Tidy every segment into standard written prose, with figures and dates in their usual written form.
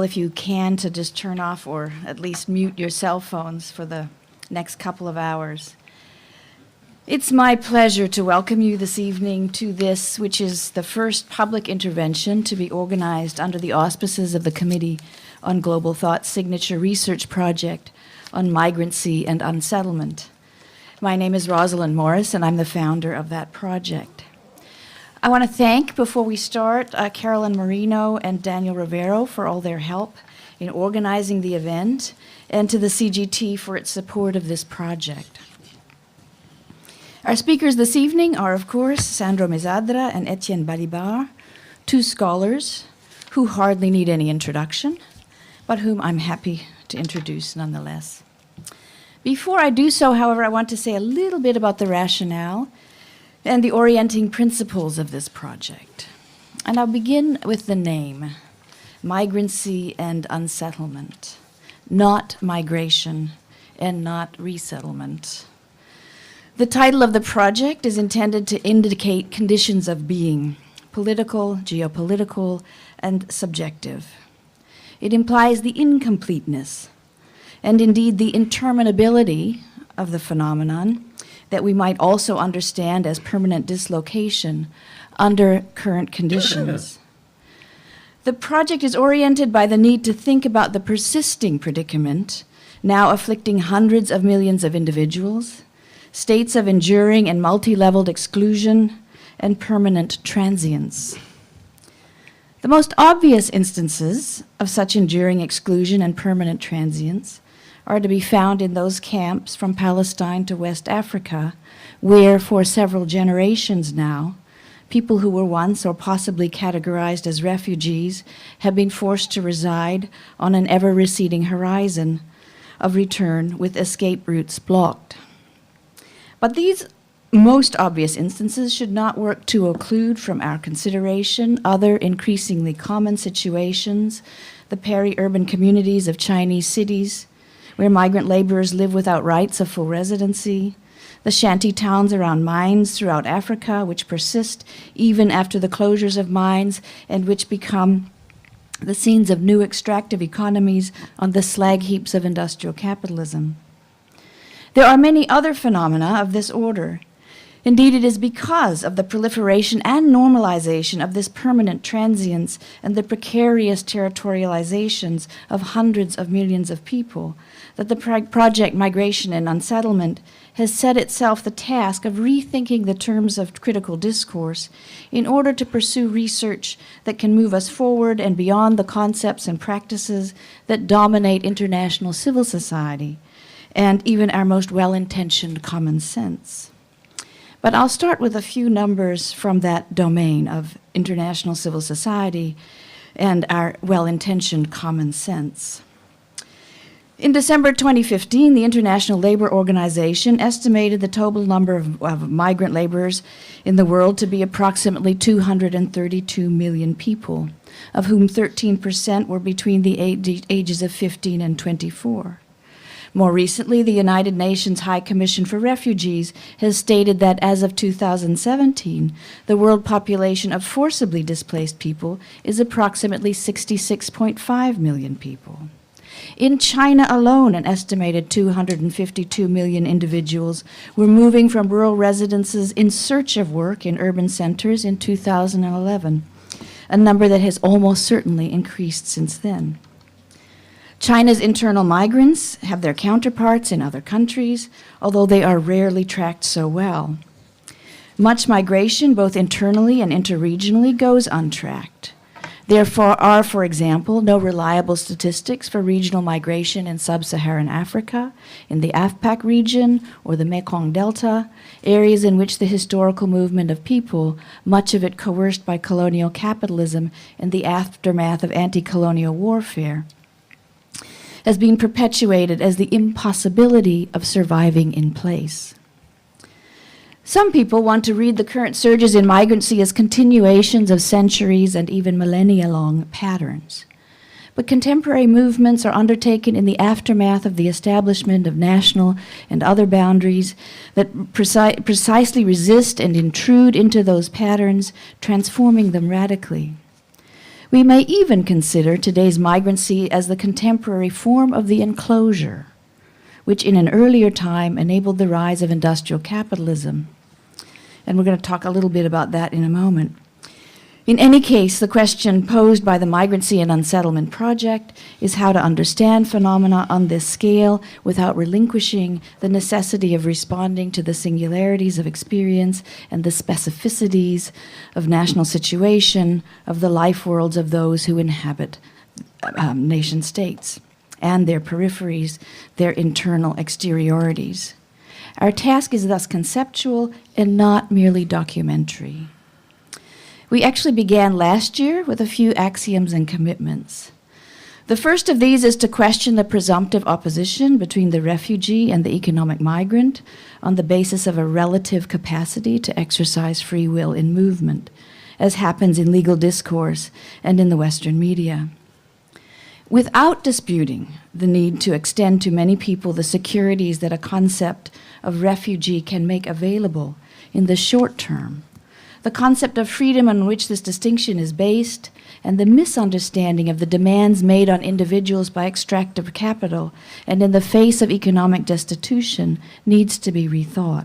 If you can, to just turn off or at least mute your cell phones for the next couple of hours. It's my pleasure to welcome you this evening to this, which is the first public intervention to be organized under the auspices of the Committee on Global Thought's signature research project on migrancy and unsettlement. My name is Rosalind Morris, and I'm the founder of that project. I want to thank, before we start, Carolyn Marino and Daniel Rivero for all their help in organizing the event, and to the CGT for its support of this project. Our speakers this evening are, of course, Sandro Mezzadra and Etienne Balibar, two scholars who hardly need any introduction, but whom I'm happy to introduce nonetheless. Before I do so, however, I want to say a little bit about the rationale and the orienting principles of this project. And I'll begin with the name, Migrancy and Unsettlement, not migration and not resettlement. The title of the project is intended to indicate conditions of being, political, geopolitical, and subjective. It implies the incompleteness and indeed the interminability of the phenomenon that we might also understand as permanent dislocation under current conditions. The project is oriented by the need to think about the persisting predicament now afflicting hundreds of millions of individuals, states of enduring and multi-leveled exclusion, and permanent transience. The most obvious instances of such enduring exclusion and permanent transience are to be found in those camps from Palestine to West Africa, where for several generations now, people who were once or possibly categorized as refugees have been forced to reside on an ever-receding horizon of return with escape routes blocked. But these most obvious instances should not work to occlude from our consideration other increasingly common situations, the peri-urban communities of Chinese cities, where migrant laborers live without rights of full residency, the shanty towns around mines throughout Africa, which persist even after the closures of mines and which become the scenes of new extractive economies on the slag heaps of industrial capitalism. There are many other phenomena of this order. Indeed, it is because of the proliferation and normalization of this permanent transience and the precarious territorializations of hundreds of millions of people that the project Migration and Unsettlement has set itself the task of rethinking the terms of critical discourse in order to pursue research that can move us forward and beyond the concepts and practices that dominate international civil society and even our most well-intentioned common sense. But I'll start with a few numbers from that domain of international civil society and our well-intentioned common sense. In December 2015, the International Labor Organization estimated the total number of migrant laborers in the world to be approximately 232 million people, of whom 13% were between the ages of 15 and 24. More recently, the United Nations High Commission for Refugees has stated that as of 2017, the world population of forcibly displaced people is approximately 66.5 million people. In China alone, an estimated 252 million individuals were moving from rural residences in search of work in urban centers in 2011, a number that has almost certainly increased since then. China's internal migrants have their counterparts in other countries, although they are rarely tracked so well. Much migration, both internally and interregionally, goes untracked. Therefore are, for example, no reliable statistics for regional migration in sub-Saharan Africa, in the AFPAC region, or the Mekong Delta, areas in which the historical movement of people, much of it coerced by colonial capitalism in the aftermath of anti-colonial warfare, has been perpetuated as the impossibility of surviving in place. Some people want to read the current surges in migrancy as continuations of centuries and even millennia-long patterns. But contemporary movements are undertaken in the aftermath of the establishment of national and other boundaries that precisely resist and intrude into those patterns, transforming them radically. We may even consider today's migrancy as the contemporary form of the enclosure, which in an earlier time enabled the rise of industrial capitalism. And we're going to talk a little bit about that in a moment. In any case, the question posed by the Migrancy and Unsettlement Project is how to understand phenomena on this scale without relinquishing the necessity of responding to the singularities of experience and the specificities of national situation, of the life worlds of those who inhabit nation states and their peripheries, their internal exteriorities. Our task is thus conceptual and not merely documentary. We actually began last year with a few axioms and commitments. The first of these is to question the presumptive opposition between the refugee and the economic migrant on the basis of a relative capacity to exercise free will in movement, as happens in legal discourse and in the Western media. Without disputing the need to extend to many people the securities that a concept of refugee can make available in the short term, the concept of freedom on which this distinction is based, and the misunderstanding of the demands made on individuals by extractive capital and in the face of economic destitution needs to be rethought.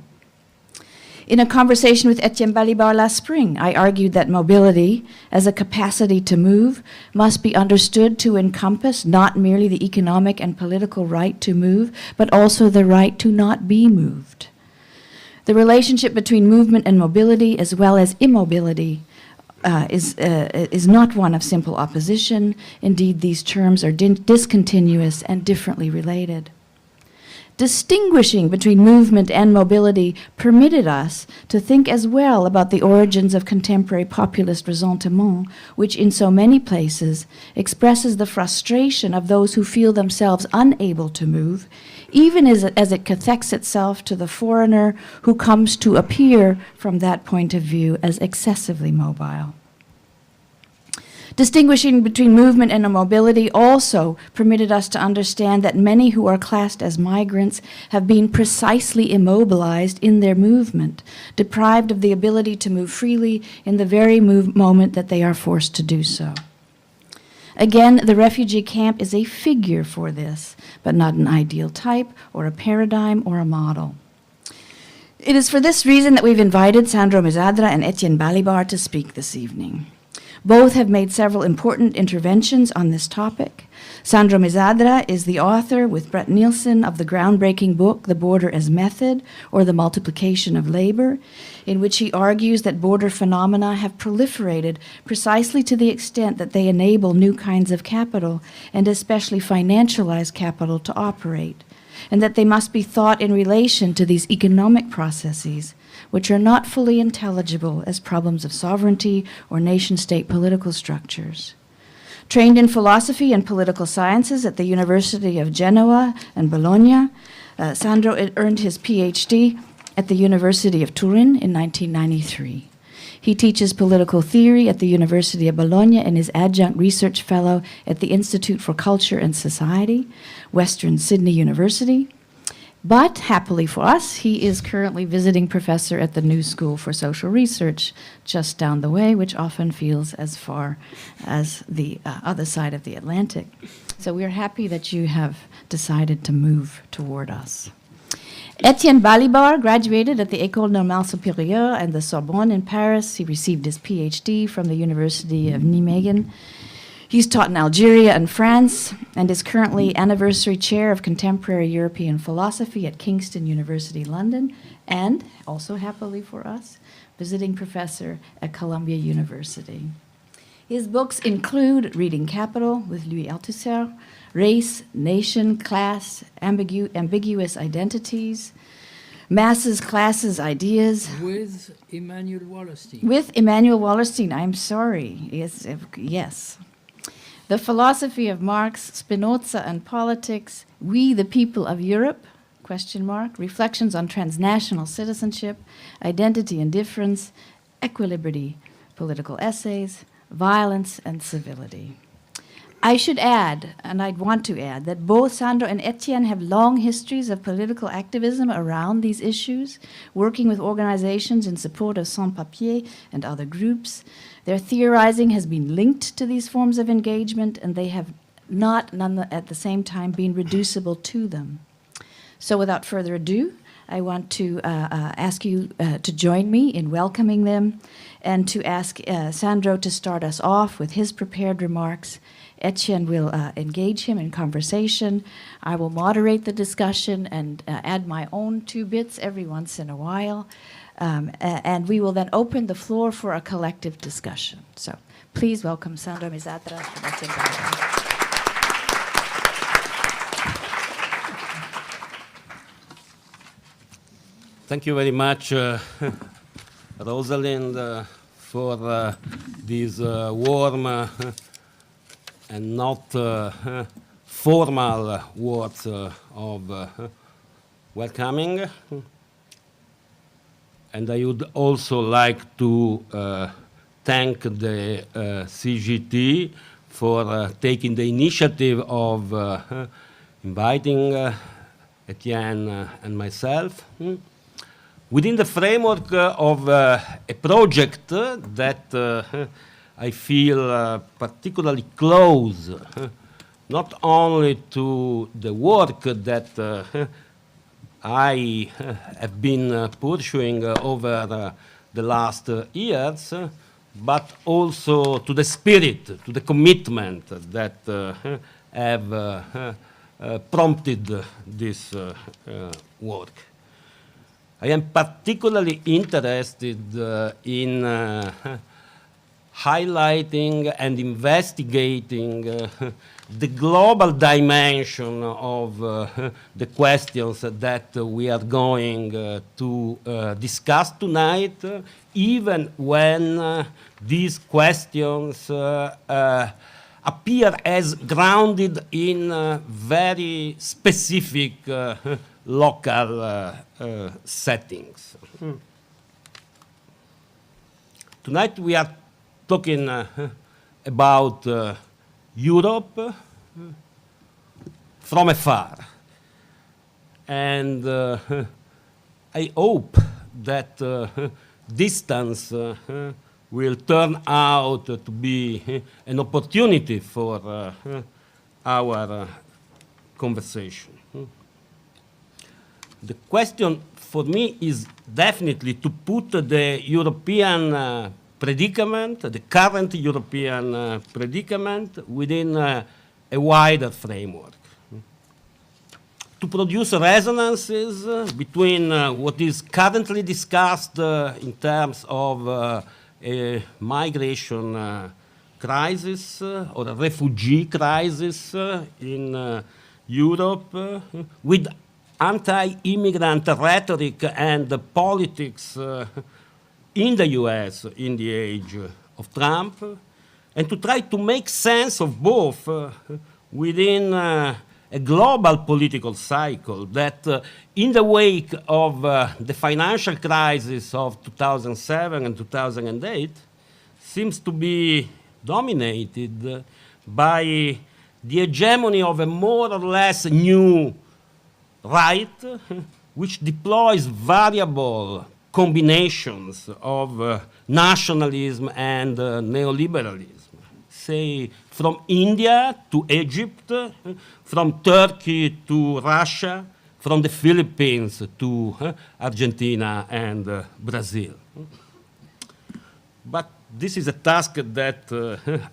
In a conversation with Etienne Balibar last spring, I argued that mobility, as a capacity to move, must be understood to encompass not merely the economic and political right to move, but also the right to not be moved. The relationship between movement and mobility, as well as immobility, is not one of simple opposition. Indeed, these terms are discontinuous and differently related. Distinguishing between movement and mobility permitted us to think as well about the origins of contemporary populist ressentiment, which in so many places expresses the frustration of those who feel themselves unable to move, even as it cathects itself to the foreigner who comes to appear from that point of view as excessively mobile. Distinguishing between movement and mobility also permitted us to understand that many who are classed as migrants have been precisely immobilized in their movement, deprived of the ability to move freely in the very moment that they are forced to do so. Again, the refugee camp is a figure for this, but not an ideal type or a paradigm or a model. It is for this reason that we've invited Sandro Mezzadra and Etienne Balibar to speak this evening. Both have made several important interventions on this topic. Sandro Mezzadra is the author, with Brett Nielsen, of the groundbreaking book, The Border as Method, or the Multiplication of Labor, in which he argues that border phenomena have proliferated precisely to the extent that they enable new kinds of capital, and especially financialized capital, to operate, and that they must be thought in relation to these economic processes, which are not fully intelligible as problems of sovereignty or nation-state political structures. Trained in philosophy and political sciences at the University of Genoa and Bologna, Sandro earned his PhD at the University of Turin in 1993. He teaches political theory at the University of Bologna and is adjunct research fellow at the Institute for Culture and Society, Western Sydney University. But happily for us, he is currently visiting professor at the New School for Social Research just down the way, which often feels as far as the other side of the Atlantic. So we're happy that you have decided to move toward us. Etienne Balibar graduated at the École Normale Supérieure and the Sorbonne in Paris. He received his PhD from the University of Nijmegen. He's taught in Algeria and France and is currently Anniversary Chair of Contemporary European Philosophy at Kingston University, London, and, also happily for us, visiting professor at Columbia University. His books include Reading Capital with Louis Althusser, Race, Nation, Class, Ambiguous Identities, Masses, Classes, Ideas. With Immanuel Wallerstein. With Immanuel Wallerstein, I'm sorry. Yes. The Philosophy of Marx, Spinoza and Politics, We the People of Europe, ? Reflections on Transnational Citizenship, Identity and Difference, Equilibrity, Political Essays, Violence and Civility. I should add, and I'd want to add, that both Sandro and Etienne have long histories of political activism around these issues, working with organizations in support of sans-papiers and other groups. Their theorizing has been linked to these forms of engagement, and they have not, at the same time, been reducible to them. So without further ado, I want to ask you to join me in welcoming them and to ask Sandro to start us off with his prepared remarks. Etienne will engage him in conversation. I will moderate the discussion and add my own 2 bits every once in a while. And we will then open the floor for a collective discussion. So please welcome Sandro Mezzadra and Etienne Balibar. Thank you very much, Rosalind, for these warm and not formal words of welcoming. And I would also like to thank the CGT for taking the initiative of inviting Etienne and myself within the framework of a project that I feel particularly close, not only to the work that I have been pursuing over the last years, but also to the spirit, to the commitment that have prompted this work. I am particularly interested in highlighting and investigating the global dimension of the questions that we are going to discuss tonight, even when these questions appear as grounded in very specific local settings. Tonight we are talking about Europe from afar. And I hope that distance will turn out to be an opportunity for our conversation. The question for me is definitely to put the European predicament, the current European predicament, within a wider framework. To produce resonances between what is currently discussed in terms of a migration crisis or a refugee crisis in Europe with anti-immigrant rhetoric and politics in the US in the age of Trump, and to try to make sense of both within a global political cycle that in the wake of the financial crisis of 2007 and 2008 seems to be dominated by the hegemony of a more or less new right, which deploys variable combinations of nationalism and neoliberalism. Say, from India to Egypt, from Turkey to Russia, from the Philippines to Argentina and Brazil. But this is a task that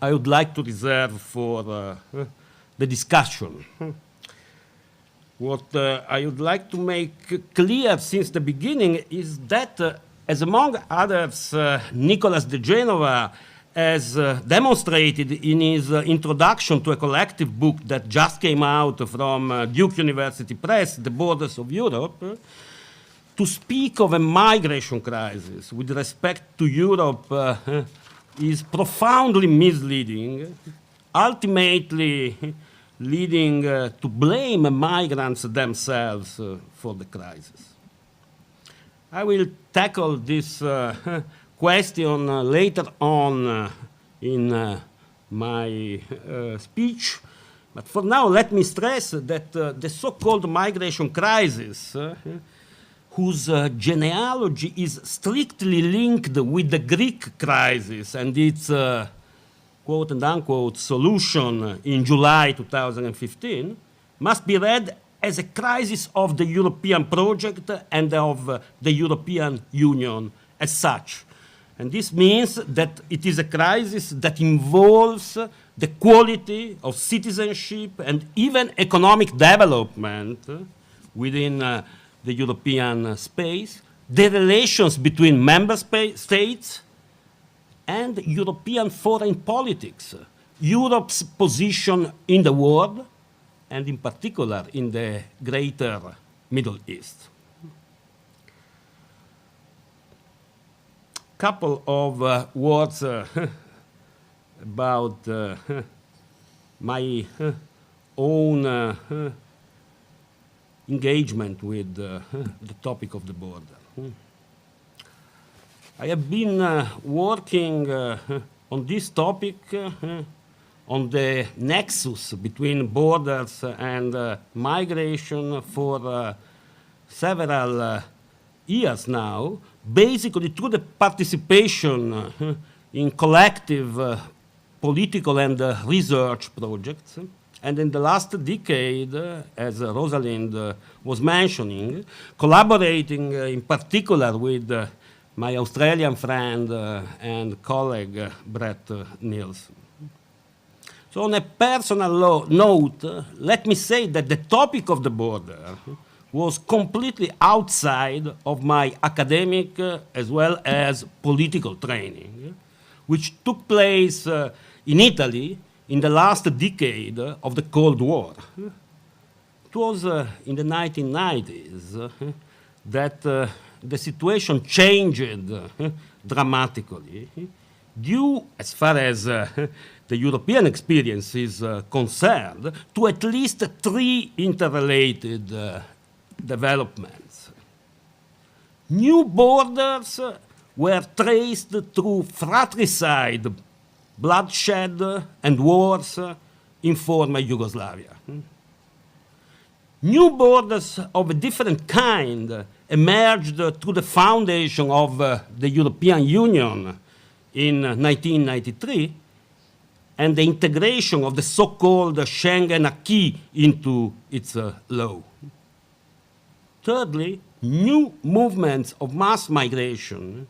I would like to reserve for the discussion. What I would like to make clear since the beginning is that, as among others, Nicolas de Genova has demonstrated in his introduction to a collective book that just came out from Duke University Press, The Borders of Europe, to speak of a migration crisis with respect to Europe is profoundly misleading, ultimately leading to blame migrants themselves for the crisis. I will tackle this question later on in my speech. But for now, let me stress that the so-called migration crisis, whose genealogy is strictly linked with the Greek crisis and its quote and unquote solution in July 2015, must be read as a crisis of the European project and of the European Union as such. And this means that it is a crisis that involves the quality of citizenship and even economic development within the European space, the relations between member states, and European foreign politics, Europe's position in the world, and in particular in the greater Middle East. Couple of words about my own engagement with the topic of the border. I have been working on this topic, on the nexus between borders and migration for several years now, basically through the participation in collective political and research projects. And in the last decade, as Rosalind was mentioning, collaborating in particular with my Australian friend and colleague, Brett Nielsen. So on a personal note, let me say that the topic of the border was completely outside of my academic as well as political training, which took place in Italy in the last decade of the Cold War. It was in the 1990s that the situation changed dramatically due, as far as the European experience is concerned, to at least three interrelated developments. New borders were traced through fratricide, bloodshed, and wars in former Yugoslavia. New borders of a different kind emerged through the foundation of the European Union in 1993 and the integration of the so-called Schengen acquis into its law. Thirdly, new movements of mass migration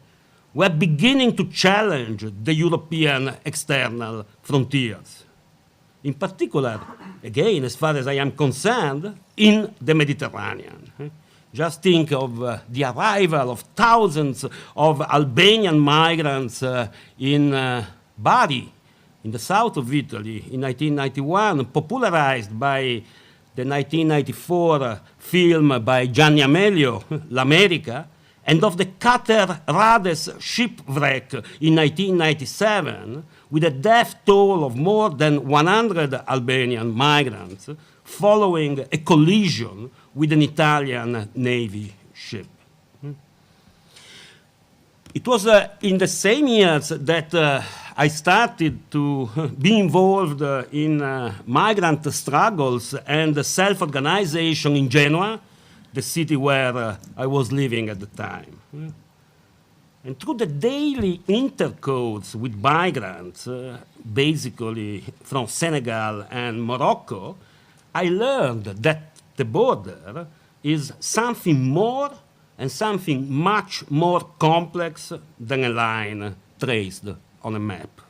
were beginning to challenge the European external frontiers. In particular, again, as far as I am concerned, in the Mediterranean. Just think of the arrival of thousands of Albanian migrants in Bari, in the south of Italy, in 1991, popularized by the 1994 film by Gianni Amelio, L'America, and of the Qatar Rades shipwreck in 1997, with a death toll of more than 100 Albanian migrants following a collision with an Italian Navy ship. It was in the same years that I started to be involved in migrant struggles and self-organization in Genoa, the city where I was living at the time. And through the daily intercourse with migrants, basically from Senegal and Morocco, I learned that the border is something more and something much more complex than a line traced on a map.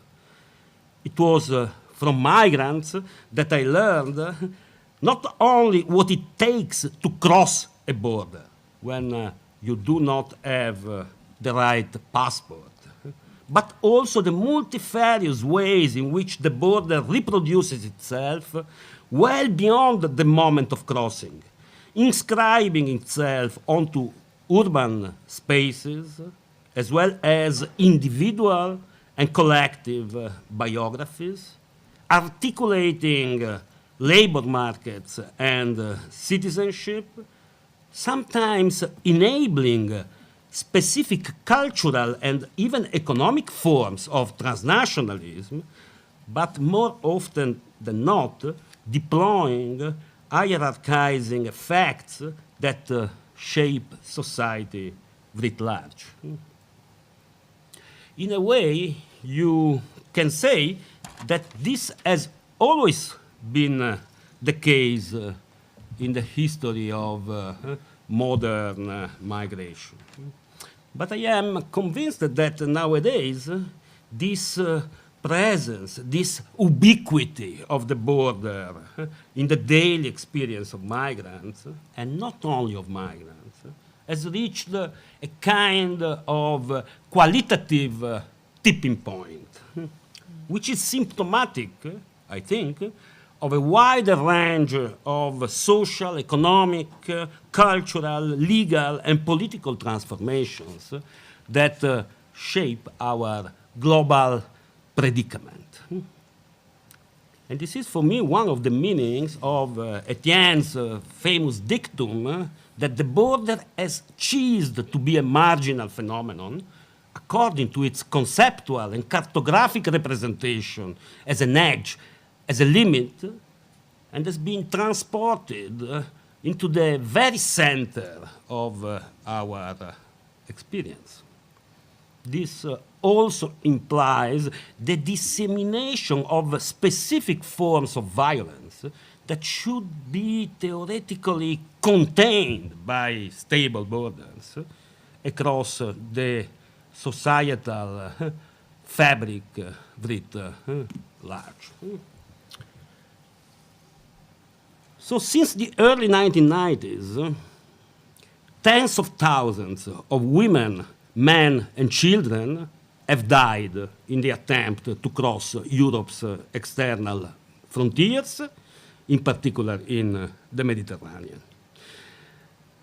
It was from migrants that I learned not only what it takes to cross a border when you do not have the right passport, but also the multifarious ways in which the border reproduces itself well beyond the moment of crossing, inscribing itself onto urban spaces, as well as individual and collective biographies, articulating labor markets and citizenship, sometimes enabling specific cultural and even economic forms of transnationalism but more often than not, deploying, hierarchizing effects that shape society writ large. In a way, you can say that this has always been the case in the history of modern migration. But I am convinced that nowadays this presence, this ubiquity of the border in the daily experience of migrants, and not only of migrants, has reached a kind of qualitative tipping point, which is symptomatic, I think, of a wider range of social, economic, cultural, legal, and political transformations that shape our global predicament. And this is, for me, one of the meanings of Etienne's famous dictum that the border has ceased to be a marginal phenomenon according to its conceptual and cartographic representation as an edge, as a limit, and has been transported into the very center of our experience. This also implies the dissemination of specific forms of violence that should be theoretically contained by stable borders across the societal fabric writ large. So since the early 1990s, tens of thousands of women, men, and children have died in the attempt to cross Europe's external frontiers, in particular in the Mediterranean.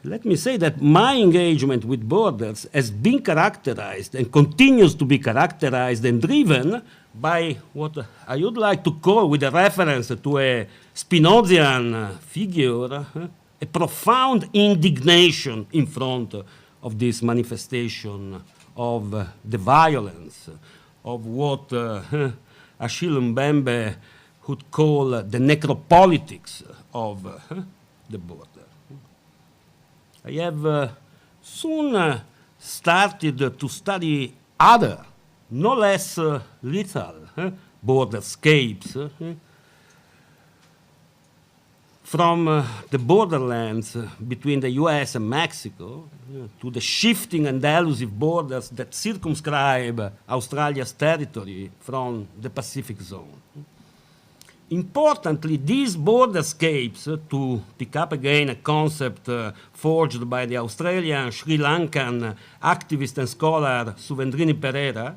Let me say that my engagement with borders has been characterized and continues to be characterized and driven by what I would like to call, with a reference to a Spinozian figure, a profound indignation in front of this manifestation of the violence, of what Asylum would call the necropolitics of the border. I have soon started to study other, no less lethal borderscapes from the borderlands between the US and Mexico to the shifting and elusive borders that circumscribe Australia's territory from the Pacific zone. Importantly, these borderscapes, to pick up again a concept forged by the Australian Sri Lankan activist and scholar Suvendrini Perera,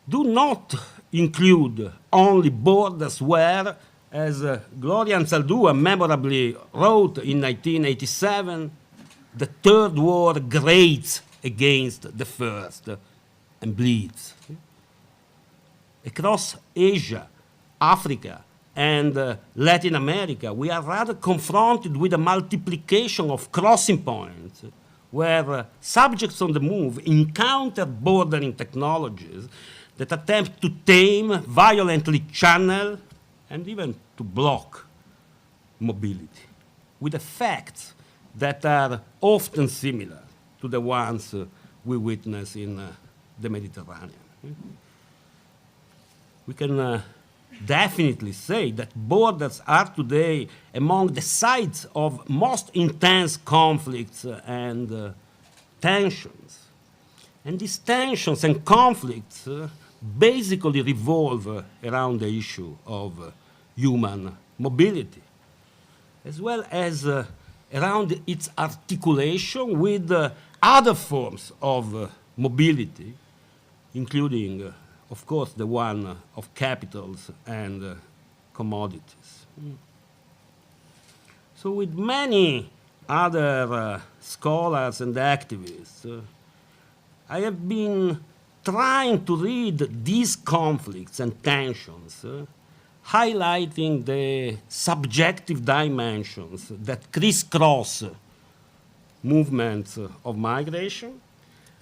do not include only borders where, as Gloria Anzaldúa memorably wrote in 1987, the Third War grates against the First and bleeds. Across Asia, Africa, and Latin America, we are rather confronted with a multiplication of crossing points where subjects on the move encounter bordering technologies that attempt to tame, violently channel, and even to block mobility, with effects that are often similar to the ones we witness in the Mediterranean. We can definitely say that borders are today among the sites of most intense conflicts and tensions. And these tensions and conflicts basically revolve around the issue of human mobility, as well as around its articulation with other forms of mobility, including of course, the one of capitals and commodities. So with many other scholars and activists, I have been trying to read these conflicts and tensions, highlighting the subjective dimensions that crisscross movements of migration,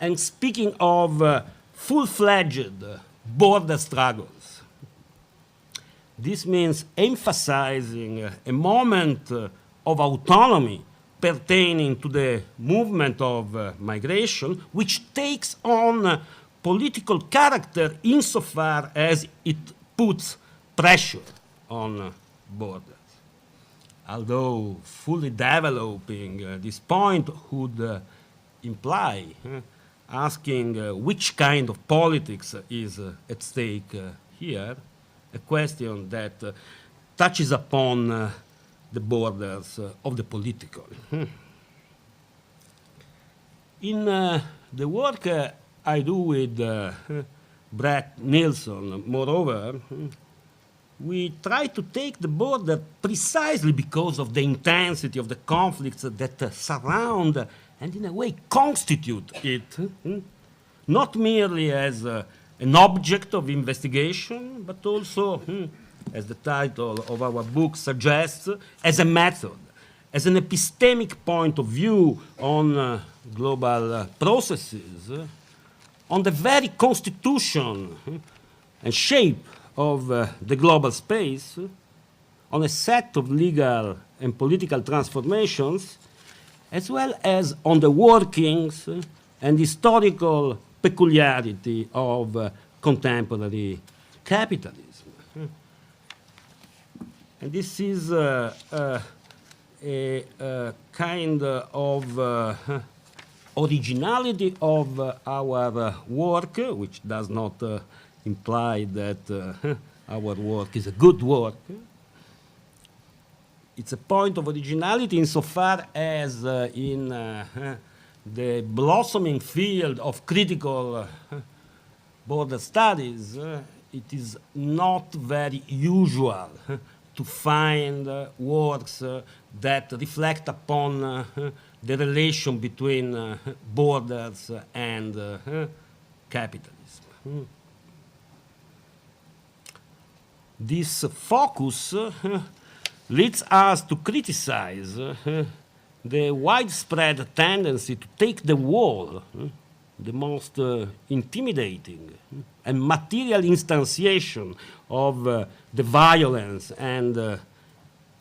and speaking of full-fledged border struggles. This means emphasizing a moment of autonomy pertaining to the movement of migration, which takes on political character insofar as it puts pressure on borders. Although fully developing this point would imply asking which kind of politics is at stake here, a question that touches upon the borders of the political. In the work I do with Brett Nilsson, moreover, we try to take the border precisely because of the intensity of the conflicts that surround and in a way constitute it, not merely as an object of investigation, but also, as the title of our book suggests, as a method, as an epistemic point of view on global processes, on the very constitution and shape of the global space, on a set of legal and political transformations, as well as on the workings and historical peculiarity of contemporary capitalism. And this is a kind of originality of our work, which does not imply that our work is a good work. It's a point of originality insofar as in the blossoming field of critical border studies, it is not very usual to find works that reflect upon the relation between borders and capitalism. This focus leads us to criticize the widespread tendency to take the wall, the most intimidating and material instantiation of the violence and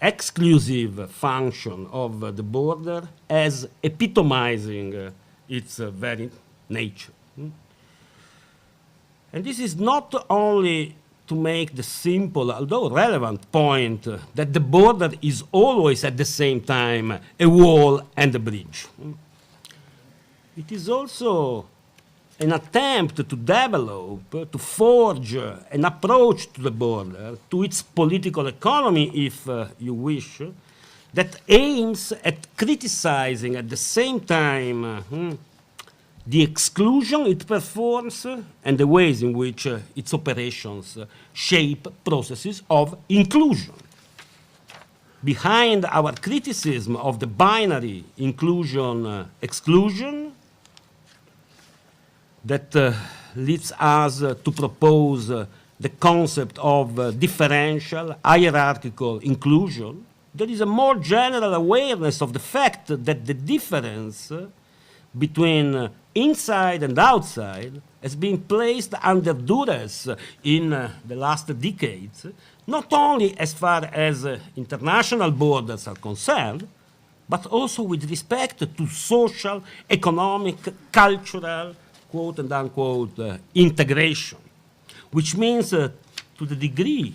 exclusive function of the border as epitomizing its very nature. And this is not only to make the simple, although relevant point that the border is always at the same time a wall and a bridge. It is also an attempt to develop, to forge an approach to the border, to its political economy, if you wish, that aims at criticizing at the same time the exclusion it performs and the ways in which its operations shape processes of inclusion. Behind our criticism of the binary inclusion-exclusion that leads us to propose the concept of differential, hierarchical inclusion, there is a more general awareness of the fact that the difference between inside and outside has been placed under duress in the last decades, not only as far as international borders are concerned, but also with respect to social, economic, cultural, quote and unquote, integration, which means to the degree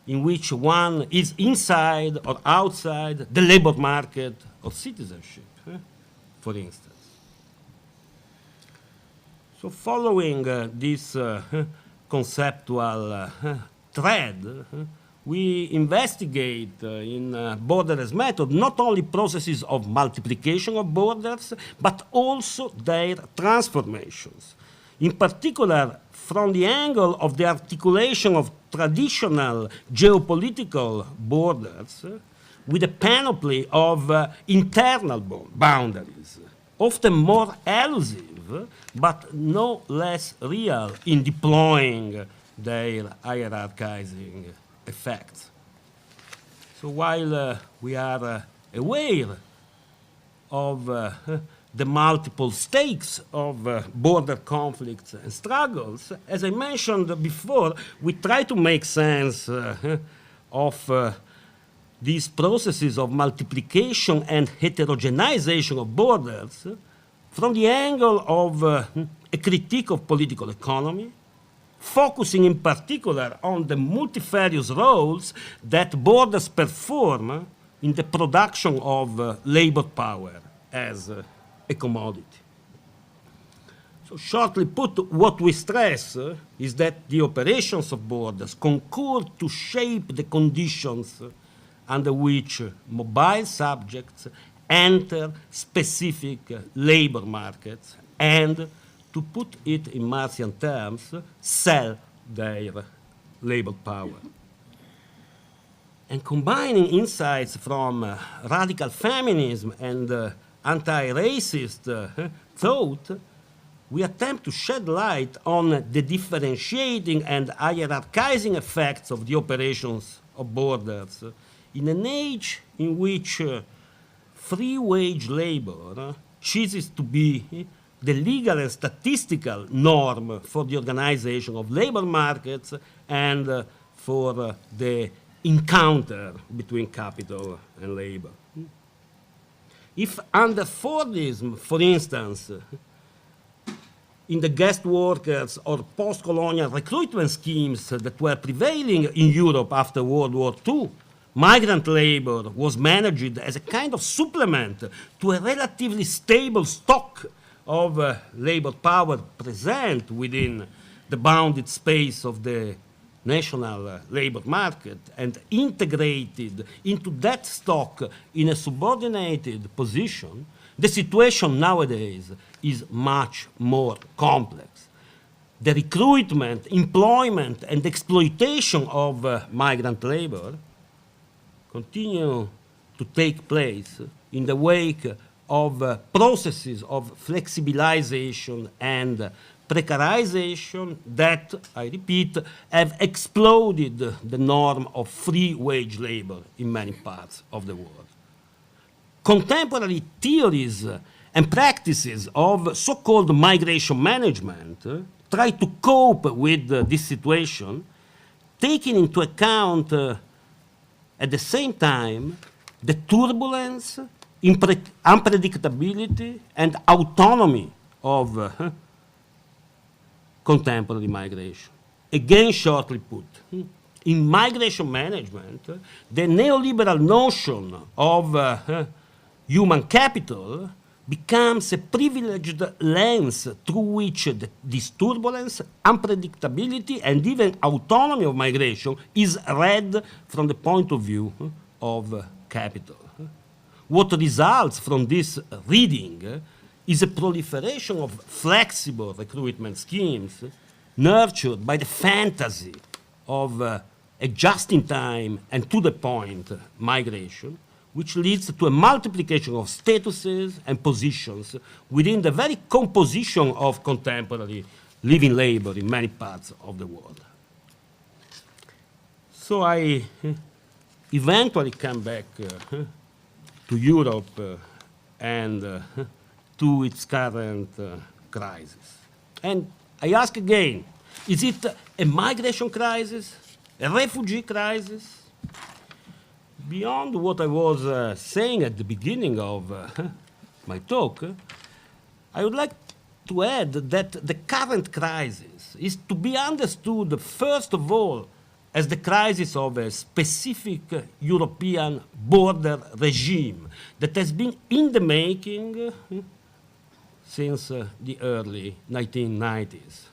in which one is inside or outside the labor market or citizenship, for instance. So following this conceptual thread, we investigate in borderless method not only processes of multiplication of borders, but also their transformations. In particular, from the angle of the articulation of traditional geopolitical borders with a panoply of internal boundaries, often more elusive, but no less real in deploying their hierarchizing effects. So while we are aware of the multiple stakes of border conflicts and struggles, as I mentioned before, we try to make sense of these processes of multiplication and heterogenization of borders from the angle of a critique of political economy, focusing in particular on the multifarious roles that borders perform in the production of labor power as a commodity. So shortly put, what we stress is that the operations of borders concur to shape the conditions under which mobile subjects enter specific labor markets and, to put it in Marxian terms, sell their labor power. And combining insights from radical feminism and anti-racist thought, we attempt to shed light on the differentiating and hierarchizing effects of the operations of borders in an age in which free wage labor ceases to be the legal and statistical norm for the organization of labor markets and for the encounter between capital and labor. If under Fordism, for instance, in the guest workers or post-colonial recruitment schemes that were prevailing in Europe after World War II, migrant labor was managed as a kind of supplement to a relatively stable stock of labor power present within the bounded space of the national labor market and integrated into that stock in a subordinated position, the situation nowadays is much more complex. The recruitment, employment, and exploitation of migrant labor continue to take place in the wake of processes of flexibilization and precarization that, I repeat, have exploded the norm of free wage labor in many parts of the world. Contemporary theories and practices of so-called migration management try to cope with this situation, taking into account at the same time the turbulence, unpredictability, and autonomy of contemporary migration. Again, shortly put, in migration management, the neoliberal notion of human capital becomes a privileged lens through which this turbulence, unpredictability, and even autonomy of migration is read from the point of view of capital. What results from this reading is a proliferation of flexible recruitment schemes nurtured by the fantasy of a just-in-time and to-the-point migration, which leads to a multiplication of statuses and positions within the very composition of contemporary living labor in many parts of the world. So I eventually come back to Europe and to its current crisis. And I ask again, is it a migration crisis, a refugee crisis? Beyond what I was saying at the beginning of my talk, I would like to add that the current crisis is to be understood, first of all, as the crisis of a specific European border regime that has been in the making since the early 1990s.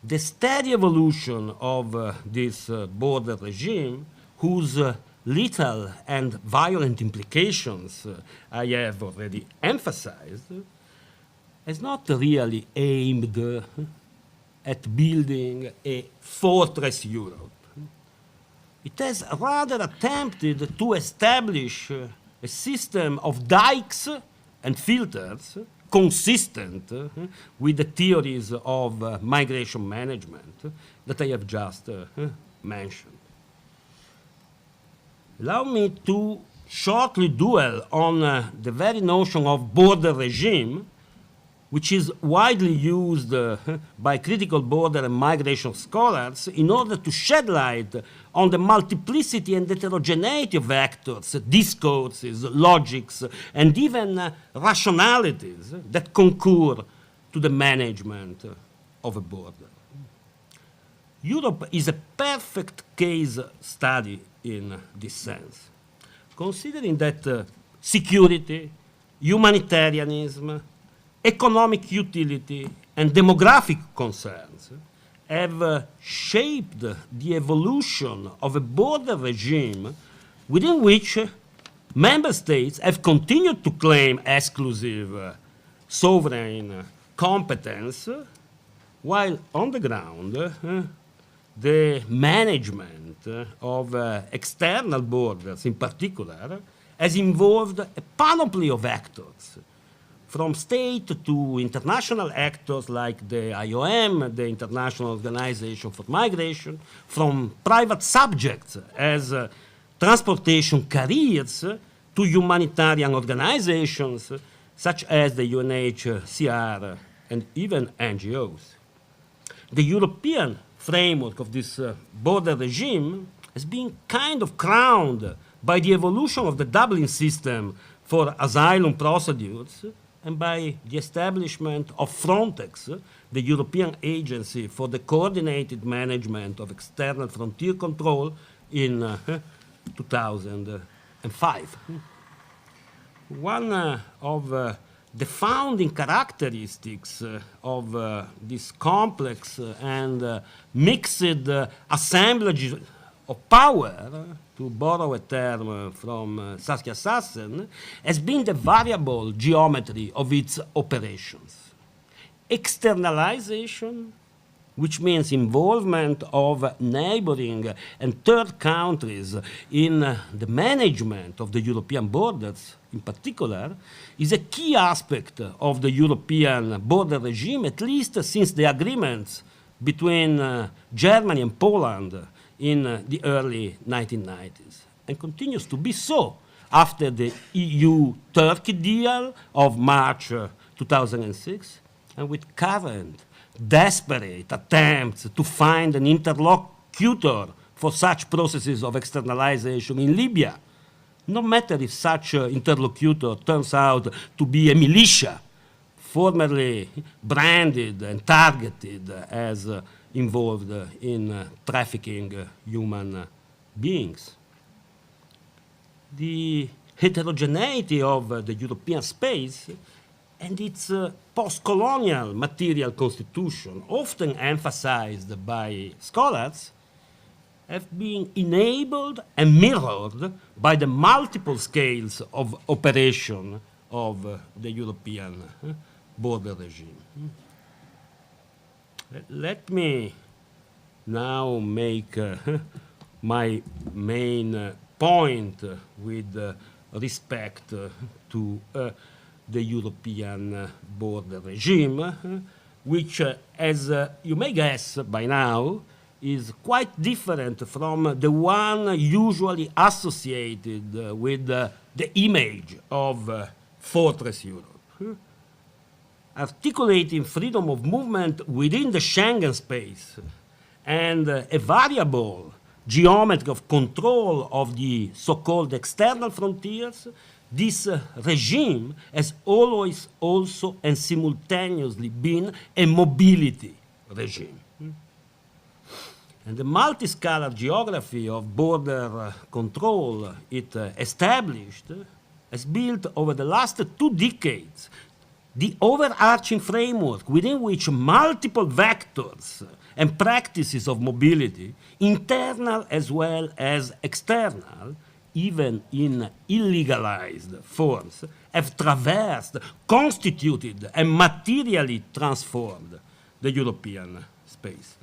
The steady evolution of this border regime, whose lethal and violent implications I have already emphasized, has not really aimed at building a fortress Europe. It has rather attempted to establish a system of dikes and filters consistent with the theories of migration management that I have just mentioned. Allow me to shortly dwell on the very notion of border regime, which is widely used by critical border and migration scholars in order to shed light on the multiplicity and heterogeneity of vectors, discourses, logics, and even rationalities that concur to the management of a border. Europe is a perfect case study in this sense, considering that security, humanitarianism, economic utility, and demographic concerns have shaped the evolution of a border regime within which member states have continued to claim exclusive sovereign competence, while on the ground, the management of external borders in particular has involved a panoply of actors, from state to international actors like the IOM, the International Organization for Migration, from private subjects as transportation carriers to humanitarian organizations such as the UNHCR and even NGOs. The European framework of this border regime has been kind of crowned by the evolution of the Dublin system for asylum procedures and by the establishment of Frontex, the European Agency for the Coordinated Management of External Frontier Control, in 2005. One of the founding characteristics of this complex and mixed assemblage of power, to borrow a term from Saskia Sassen, has been the variable geometry of its operations. Externalization, which means involvement of neighboring and third countries in the management of the European borders in particular, is a key aspect of the European border regime, at least since the agreements between Germany and Poland in the early 1990s, and continues to be so after the EU-Turkey deal of March 2006, and with current desperate attempts to find an interlocutor for such processes of externalization in Libya, no matter if such interlocutor turns out to be a militia, formerly branded and targeted as involved in trafficking human beings. The heterogeneity of the European space and its post-colonial material constitution, often emphasized by scholars, have been enabled and mirrored by the multiple scales of operation of the European border regime. Let me now make my main point with respect to the European border regime, which, as you may guess by now, is quite different from the one usually associated with the image of Fortress Europe. Articulating freedom of movement within the Schengen space and a variable geometry of control of the so-called external frontiers, this regime has always also and simultaneously been a mobility regime. And the multi-scalar geography of border control it established has built over the last 2 decades the overarching framework within which multiple vectors and practices of mobility, internal as well as external, even in illegalized forms, have traversed, constituted, and materially transformed the European space.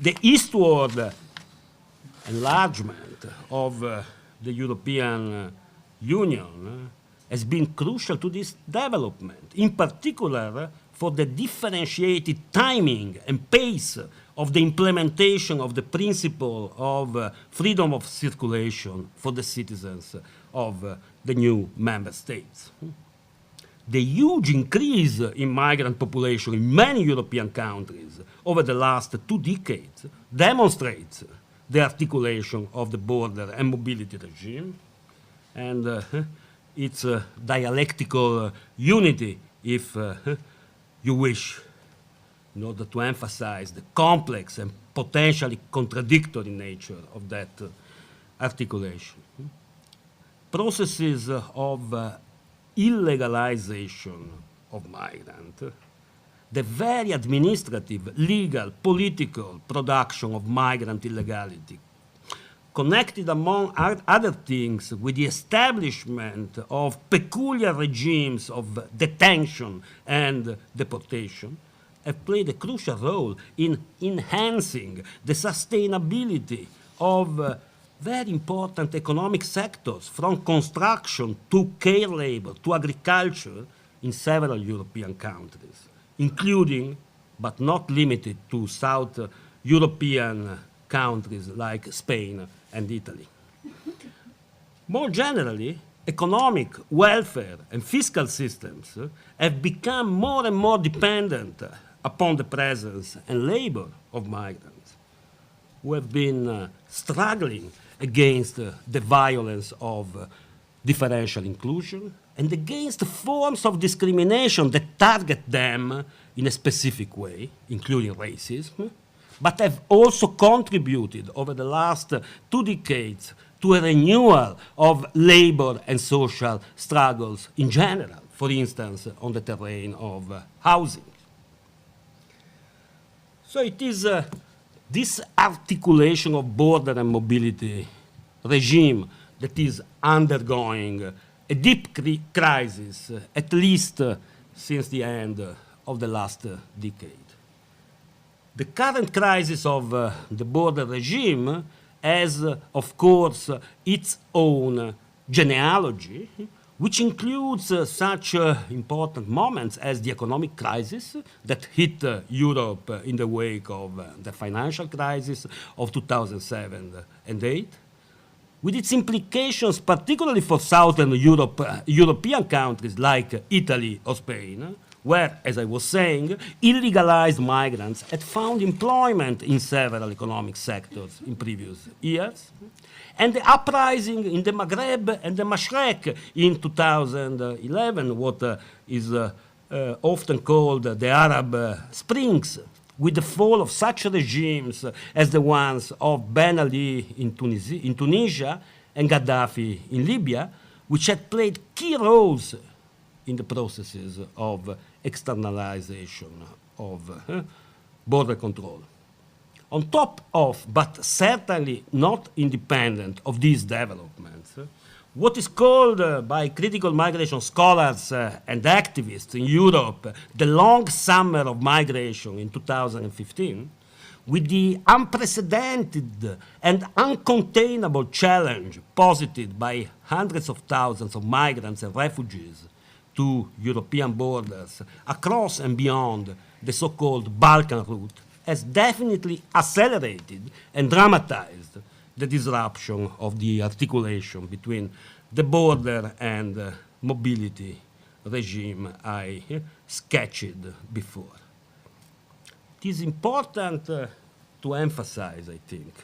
The eastward enlargement of the European Union has been crucial to this development, in particular for the differentiated timing and pace of the implementation of the principle of freedom of circulation for the citizens of the new member states. The huge increase in migrant population in many European countries over the last 2 decades demonstrates the articulation of the border and mobility regime and its dialectical unity, if you wish, in order to emphasize the complex and potentially contradictory nature of that articulation. Processes of illegalization of migrants, the very administrative, legal, political production of migrant illegality, connected among other things with the establishment of peculiar regimes of detention and deportation, have played a crucial role in enhancing the sustainability of very important economic sectors, from construction to care labor to agriculture in several European countries, including, but not limited to, South European countries like Spain and Italy. More generally, economic, welfare, and fiscal systems have become more and more dependent upon the presence and labor of migrants who have been struggling against the violence of differential inclusion and against forms of discrimination that target them in a specific way, including racism, but have also contributed over the last 2 decades to a renewal of labor and social struggles in general, for instance, on the terrain of housing. So it is this articulation of border and mobility regime that is undergoing a deep crisis, at least since the end of the last decade. The current crisis of the border regime has, of course, its own genealogy, which includes such important moments as the economic crisis that hit Europe in the wake of the financial crisis of 2007 and 2008, with its implications particularly for Southern European countries like Italy or Spain, where, as I was saying, illegalized migrants had found employment in several economic sectors in previous years, and the uprising in the Maghreb and the Mashrek in 2011, what is often called the Arab Springs, with the fall of such regimes as the ones of Ben Ali in Tunisia and Gaddafi in Libya, which had played key roles in the processes of externalization of border control. On top of, but certainly not independent of these developments, what is called by critical migration scholars and activists in Europe the long summer of migration in 2015, with the unprecedented and uncontainable challenge posited by hundreds of thousands of migrants and refugees to European borders across and beyond the so-called Balkan route, has definitely accelerated and dramatized the disruption of the articulation between the border and mobility regime I sketched before. It is important to emphasize, I think,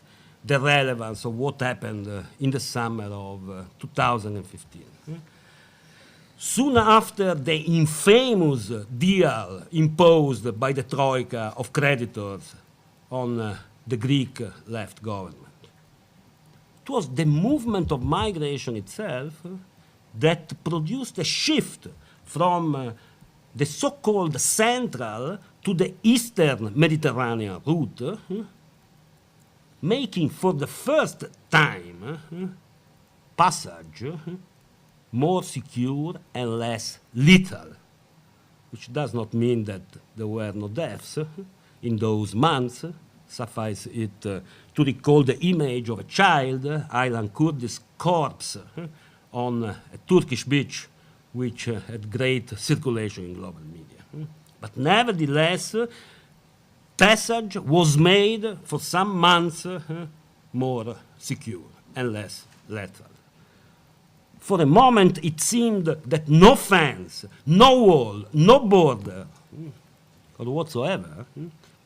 the relevance of what happened in the summer of 2015. Soon after the infamous deal imposed by the Troika of creditors on the Greek left government, it was the movement of migration itself that produced a shift from the so-called central to the eastern Mediterranean route, making for the first time passage more secure and less lethal, which does not mean that there were no deaths in those months. Suffice it to recall the image of a child, Aylan Kurdi's corpse, on a Turkish beach, which had great circulation in global media. But nevertheless, passage was made for some months more secure and less lethal. For a moment, it seemed that no fence, no wall, no border, or whatsoever,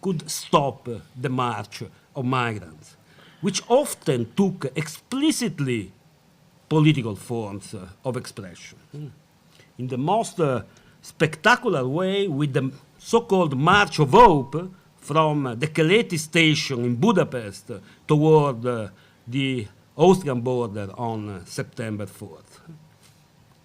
could stop the march of migrants, which often took explicitly political forms of expression. In the most spectacular way, with the so-called March of Hope from the Keleti station in Budapest toward the Austrian border on September 4th.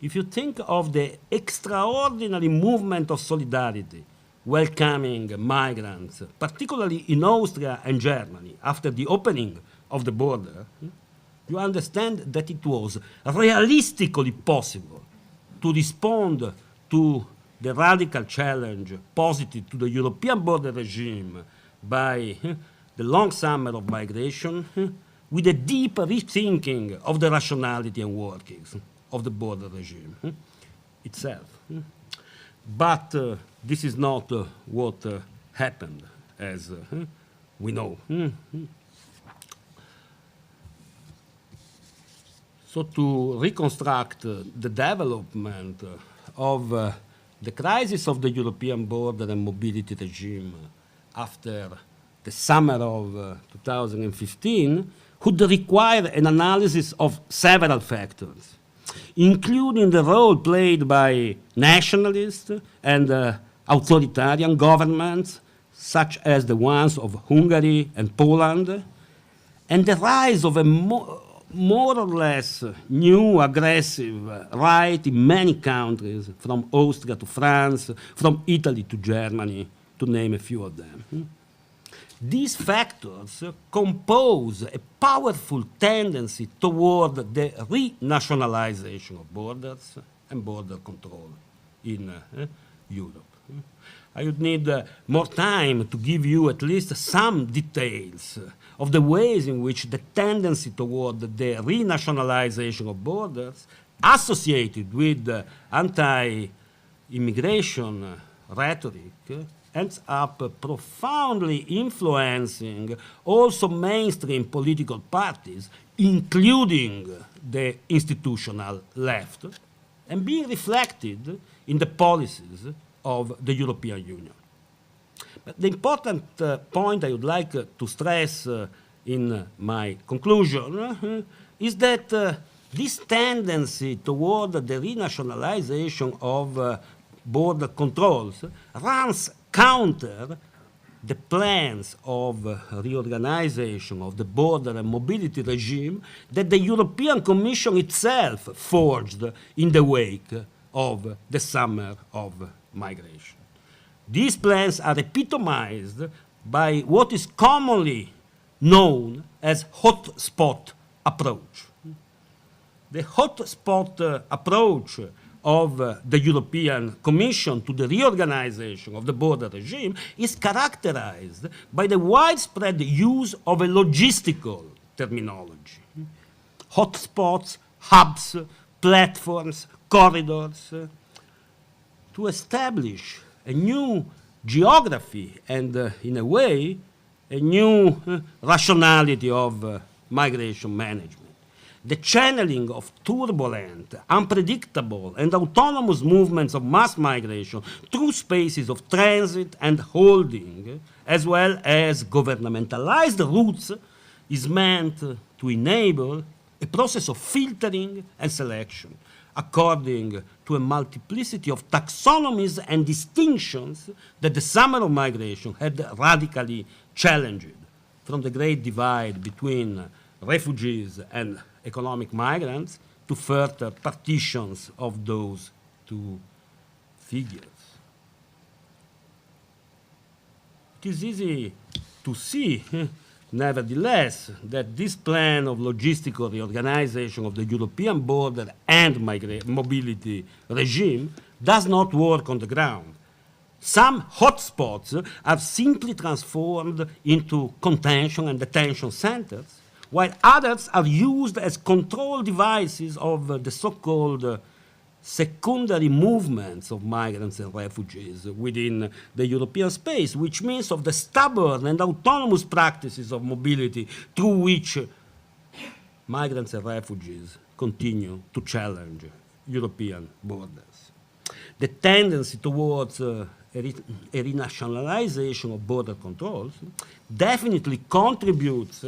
If you think of the extraordinary movement of solidarity welcoming migrants, particularly in Austria and Germany, after the opening of the border, you understand that it was realistically possible to respond to the radical challenge posited to the European border regime by the long summer of migration with a deep rethinking of the rationality and workings of the border regime itself. But this is not what happened, as we know. So to reconstruct the development of the crisis of the European border and mobility regime after the summer of 2015 would require an analysis of several factors, including the role played by nationalist and authoritarian governments, such as the ones of Hungary and Poland, and the rise of a more or less new aggressive right in many countries, from Austria to France, from Italy to Germany, to name a few of them. These factors compose a powerful tendency toward the renationalization of borders and border control in Europe. I would need more time to give you at least some details of the ways in which the tendency toward the renationalization of borders associated with anti-immigration rhetoric ends up profoundly influencing also mainstream political parties, including the institutional left, and being reflected in the policies of the European Union. But the important point I would like to stress in my conclusion is that this tendency toward the renationalization of border controls runs counter the plans of reorganization of the border and mobility regime that the European Commission itself forged in the wake of the summer of migration. These plans are epitomized by what is commonly known as hotspot approach. The hotspot approach of the European Commission to the reorganization of the border regime is characterized by the widespread use of a logistical terminology. Hotspots, hubs, platforms, corridors, to establish a new geography and, in a way, a new rationality of migration management. The channeling of turbulent, unpredictable, and autonomous movements of mass migration through spaces of transit and holding, as well as governmentalized routes, is meant to enable a process of filtering and selection, according to a multiplicity of taxonomies and distinctions that the summer of migration had radically challenged, from the great divide between refugees and economic migrants to further partitions of those two figures. It is easy to see, nevertheless, that this plan of logistical reorganization of the European border and mobility regime does not work on the ground. Some hotspots are simply transformed into contention and detention centers, while others are used as control devices of the so-called secondary movements of migrants and refugees within the European space, which means of the stubborn and autonomous practices of mobility through which migrants and refugees continue to challenge European borders. The tendency towards a renationalization of border controls definitely contributes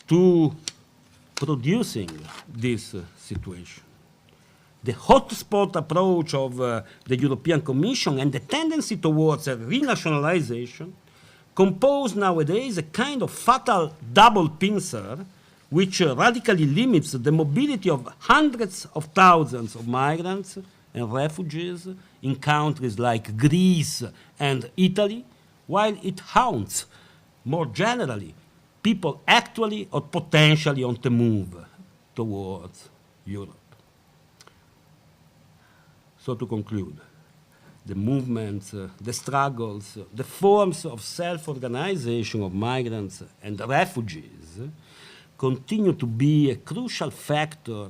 to producing this situation. The hotspot approach of the European Commission and the tendency towards a renationalization compose nowadays a kind of fatal double pincer which radically limits the mobility of hundreds of thousands of migrants and refugees in countries like Greece and Italy, while it haunts, more generally, people actually or potentially on the move towards Europe. So to conclude, the movements, the struggles, the forms of self-organization of migrants and refugees continue to be a crucial factor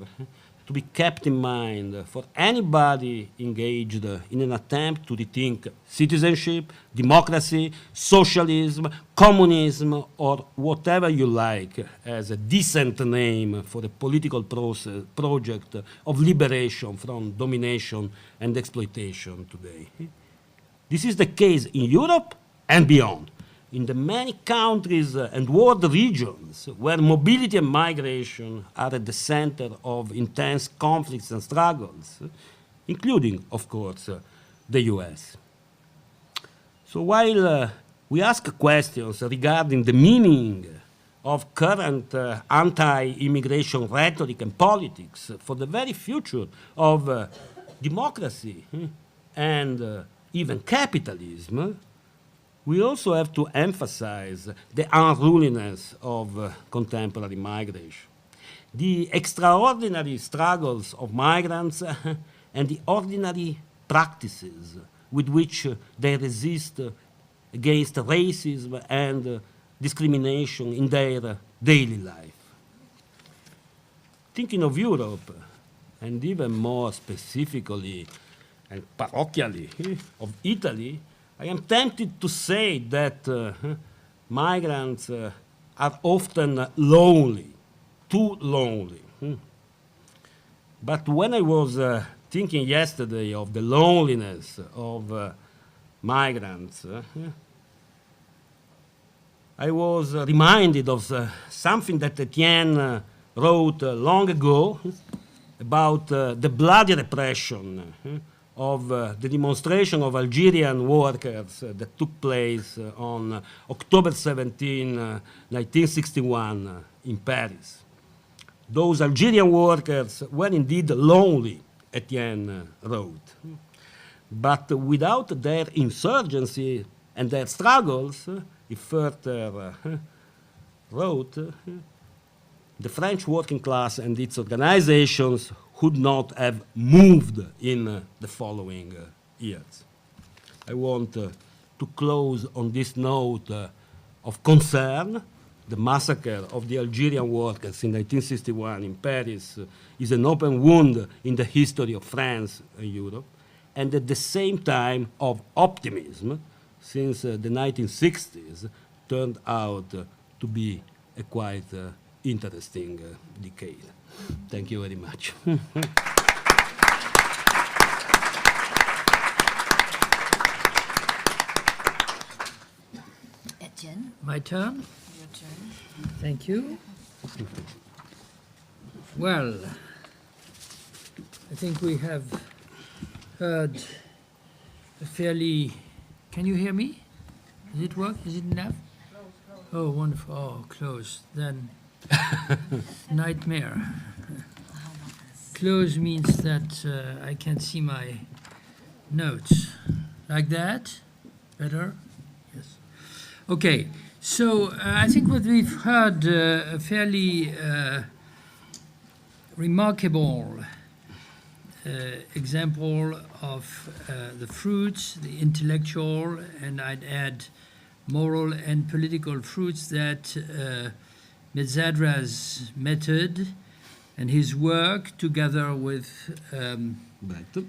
to be kept in mind for anybody engaged in an attempt to rethink citizenship, democracy, socialism, communism, or whatever you like as a decent name for a political project of liberation from domination and exploitation today. This is the case in Europe and beyond. In the many countries and world regions where mobility and migration are at the center of intense conflicts and struggles, including, of course, the US. So while we ask questions regarding the meaning of current anti-immigration rhetoric and politics for the very future of democracy and even capitalism, we also have to emphasize the unruliness of contemporary migration, the extraordinary struggles of migrants and the ordinary practices with which they resist against racism and discrimination in their daily life. Thinking of Europe, and even more specifically and parochially of Italy, I am tempted to say that migrants are often lonely, too lonely. But when I was thinking yesterday of the loneliness of migrants, I was reminded of something that Etienne wrote long ago about the bloody repression of the demonstration of Algerian workers that took place on October 17, 1961 in Paris. Those Algerian workers were indeed lonely, Etienne wrote. But without their insurgency and their struggles, he further wrote, the French working class and its organizations could not have moved in the following years. I want to close on this note of concern. The massacre of the Algerian workers in 1961 in Paris is an open wound in the history of France and Europe, and at the same time of optimism, since the 1960s turned out to be a quite interesting decade. Thank you very much. Etienne, My turn? your turn. Thank you. Well, I think we have heard a fairly... Can you hear me? Does it work? Is it enough? Oh, wonderful. Oh, close. Then nightmare. Close means that I can't see my notes. Like that? Better? Yes. Okay. So I think what we've heard a fairly remarkable example of the fruits, the intellectual, and I'd add moral and political fruits that Mezzadra's method and his work together with But,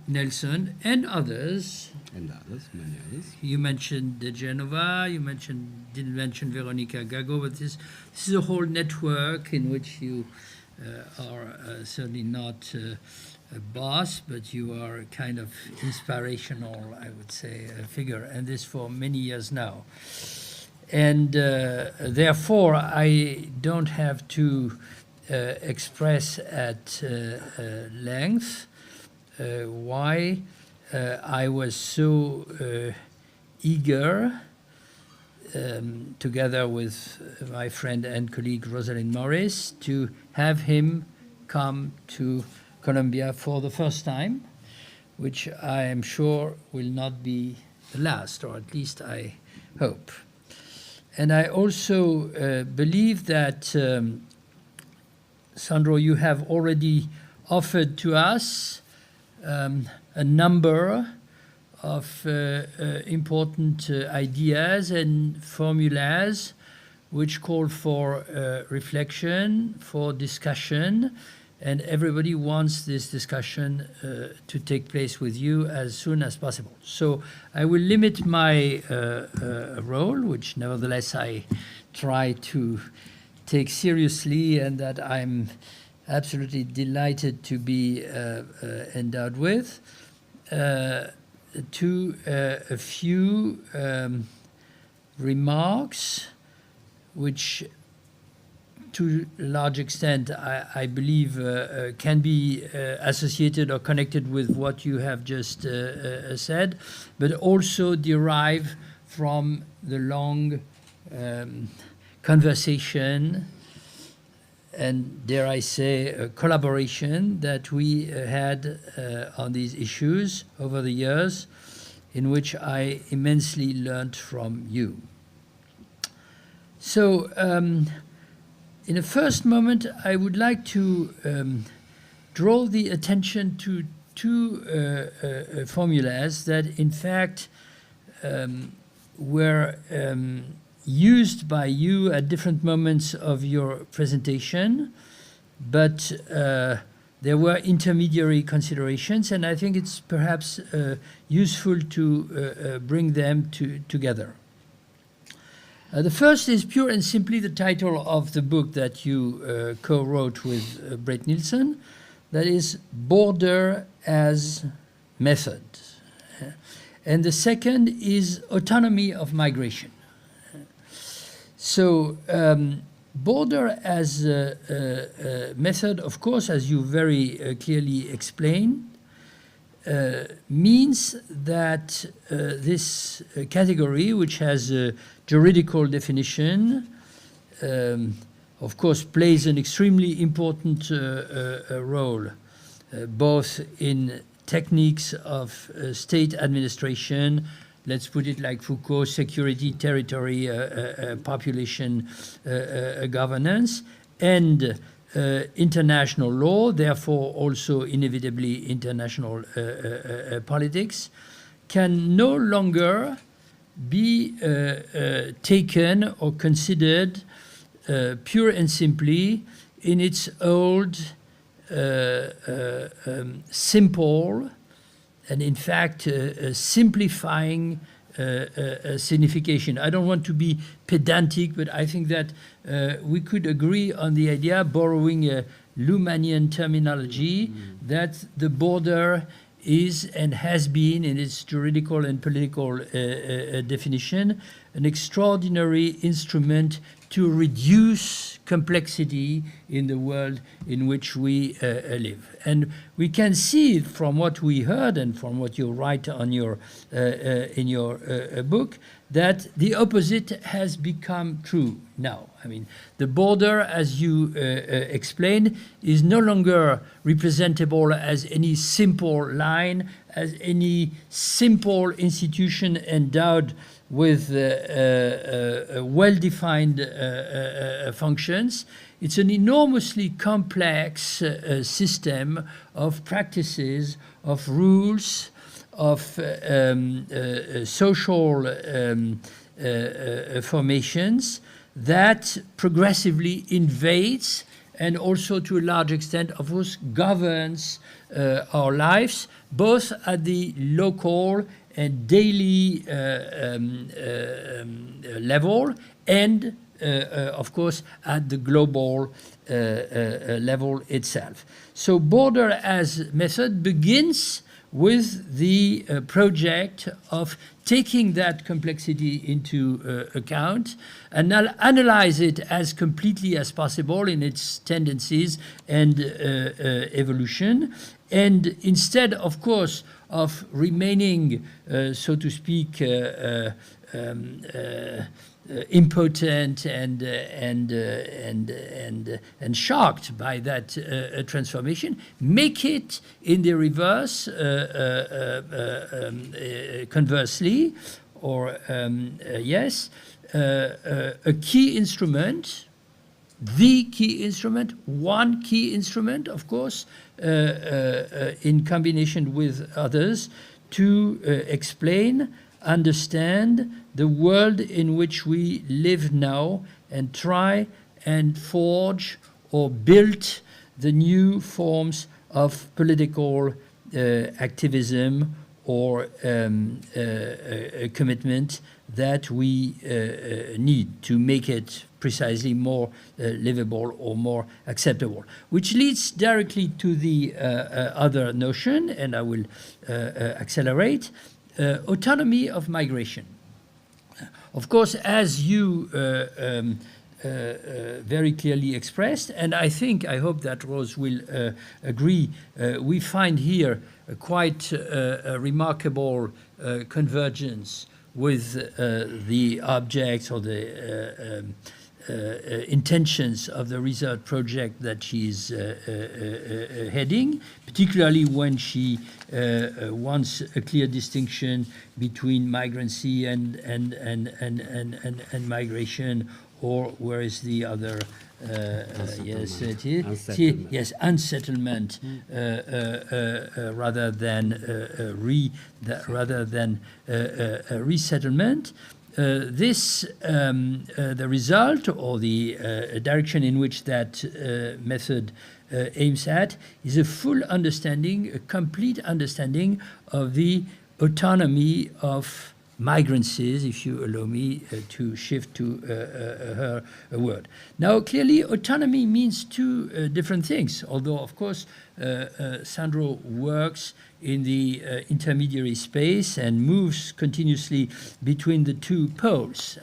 Nelson and others. and others, many others. You mentioned De Genova, didn't mention Veronica Gago, but this is a whole network in which you are certainly not a boss, but you are a kind of inspirational, I would say, figure, and this for many years now. And therefore, I don't have to express at length why I was so eager, together with my friend and colleague Rosalind Morris, to have him come to Colombia for the first time, which I am sure will not be the last, or at least I hope. And I also believe that, Sandro, you have already offered to us a number of important ideas and formulas which call for reflection, for discussion, and everybody wants this discussion to take place with you as soon as possible. So I will limit my role, which nevertheless I try to take seriously and that I'm absolutely delighted to be endowed with, to a few remarks which to a large extent I believe can be associated or connected with what you have just said, but also derive from the long conversation and, dare I say, a collaboration that we had on these issues over the years, in which I immensely learned from you. So, in a first moment, I would like to draw the attention to two formulas that, in fact, were used by you at different moments of your presentation, but there were intermediary considerations, and I think it's perhaps useful to bring them together. The first is pure and simply the title of the book that you co-wrote with Brett Nielsen, that is Border as Method. And the second is Autonomy of Migration. So border as a method, of course, as you very clearly explained, means that this category, which has a juridical definition, of course, plays an extremely important role, both in techniques of state administration, let's put it like Foucault, security, territory, population governance, and international law, therefore also inevitably international politics, can no longer be taken or considered pure and simply in its old, simple, and in fact simplifying signification. I don't want to be pedantic, but I think that we could agree on the idea, borrowing a Lumanian terminology, that the border is and has been, in its juridical and political definition, an extraordinary instrument to reduce complexity in the world in which we live. And we can see from what we heard and from what you write on your, in your book, that the opposite has become true now. I mean, the border, as you explained, is no longer representable as any simple line, as any simple institution endowed with well-defined functions. It's an enormously complex system of practices, of rules, of social formations that progressively invades and also to a large extent, of course, governs our lives, both at the local and daily level, and of course, at the global level itself. So border as method begins with the project of taking that complexity into account and analyze it as completely as possible in its tendencies and evolution. And instead, of course, of remaining, so to speak, impotent and shocked by that transformation, make it in the reverse, conversely, or yes, a key instrument, the key instrument, one key instrument, of course, in combination with others, to explain, understand the world in which we live now and try and forge or build the new forms of political activism or commitment that we need to make it precisely more livable or more acceptable. Which leads directly to the other notion, and I will accelerate, autonomy of migration. Of course, as you very clearly expressed, and I hope that Rose will agree, we find here quite a remarkable convergence with the objects or the intentions of the research project that she's heading, particularly when she wants a clear distinction between migrancy and migration, or where is the other? Yes, it is. Unsettlement. Yes, unsettlement, rather than resettlement. The result or the direction in which that method aims at is a full understanding, a complete understanding of the autonomy of migrancies, if you allow me to shift to her word. Now, clearly, autonomy means two different things, although, of course, Sandro works in the intermediary space and moves continuously between the two poles,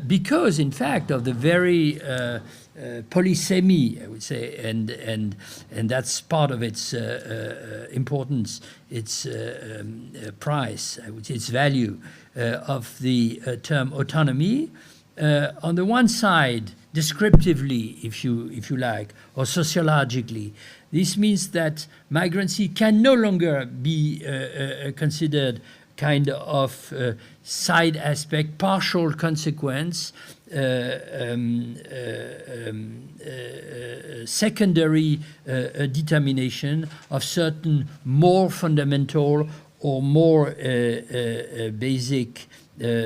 because, in fact, of the very polysemy, I would say, and that's part of its importance, its price, I would say, its value of the term autonomy. On the one side, descriptively, if you like, or sociologically, this means that migrancy can no longer be considered kind of side aspect, partial consequence, secondary determination of certain more fundamental or more basic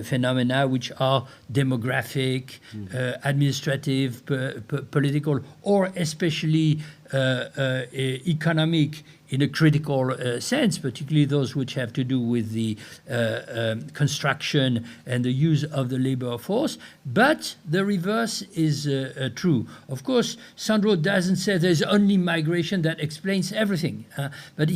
phenomena, which are demographic, administrative, political, or especially economic in a critical sense, particularly those which have to do with the construction and the use of the labor force. But the reverse is true. Of course, Sandro doesn't say there's only migration that explains everything. But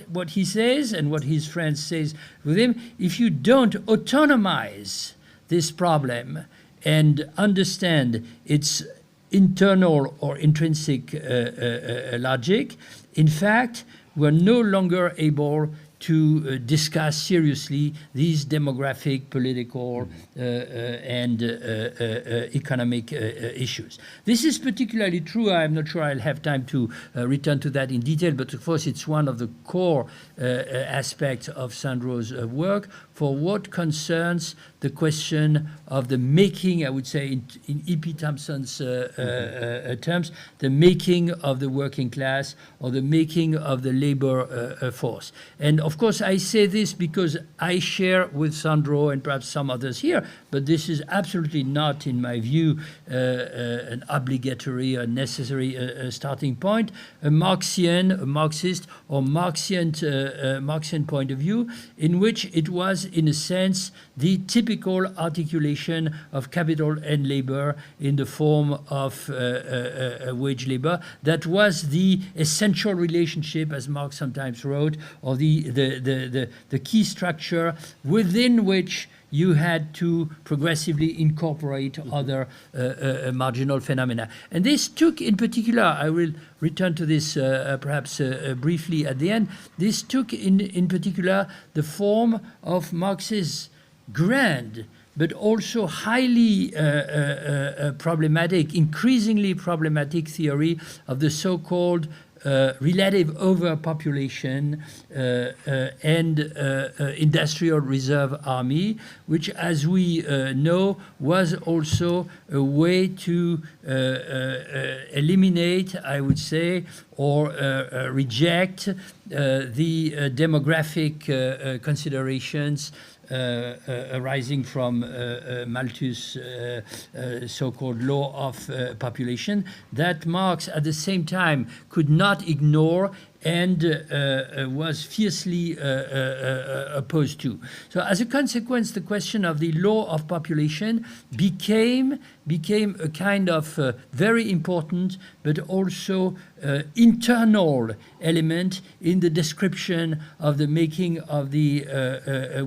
what he says and what his friends says with him, if you don't autonomize this problem and understand its internal or intrinsic logic, in fact, we're no longer able to discuss seriously these demographic, political, and economic issues. This is particularly true. I'm not sure I'll have time to return to that in detail, but of course it's one of the core aspects of Sandro's work for what concerns the question of the making, I would say in E.P. Thompson's terms, the making of the working class or the making of the labor force. And of course, I say this because I share with Sandro and perhaps some others here, but this is absolutely not, in my view, an obligatory or necessary starting point. A Marxist or Marxian point of view, in which it was, in a sense, the typical articulation of capital and labor in the form of wage labor. That was the essential relationship, as Marx sometimes wrote, or the key structure within which you had to progressively incorporate other marginal phenomena. And this took, in particular, I will return to this perhaps briefly at the end, this took in particular the form of Marx's grand but also highly problematic, increasingly problematic theory of the so-called relative overpopulation and industrial reserve army, which, as we know, was also a way to eliminate, I would say, or reject the demographic considerations arising from Malthus' so-called law of population that Marx at the same time could not ignore and was fiercely opposed to. So as a consequence, the question of the law of population became a kind of very important but also internal element in the description of the making of the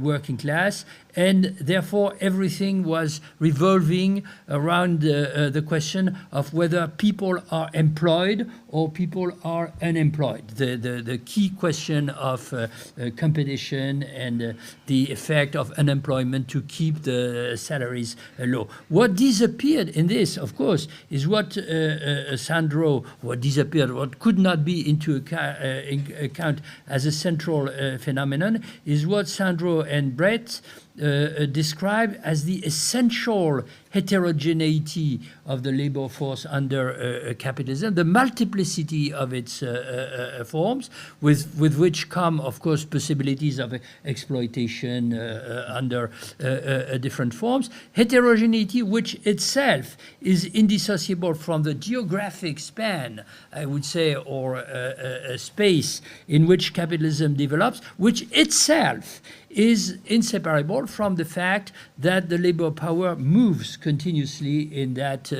working class, and therefore everything was revolving around the question of whether people are employed or people are unemployed. The key question of competition and the effect of unemployment to keep the salaries low. What disappeared in this, of course, is what Sandro, what could not be into account as a central phenomenon, is what Sandro and Brett described as the essential heterogeneity of the labor force under capitalism, the multiplicity of its forms, with which come, of course, possibilities of exploitation under different forms. Heterogeneity, which itself is indissociable from the geographic span, I would say, or a space in which capitalism develops, which itself is inseparable from the fact that the labor power moves continuously in that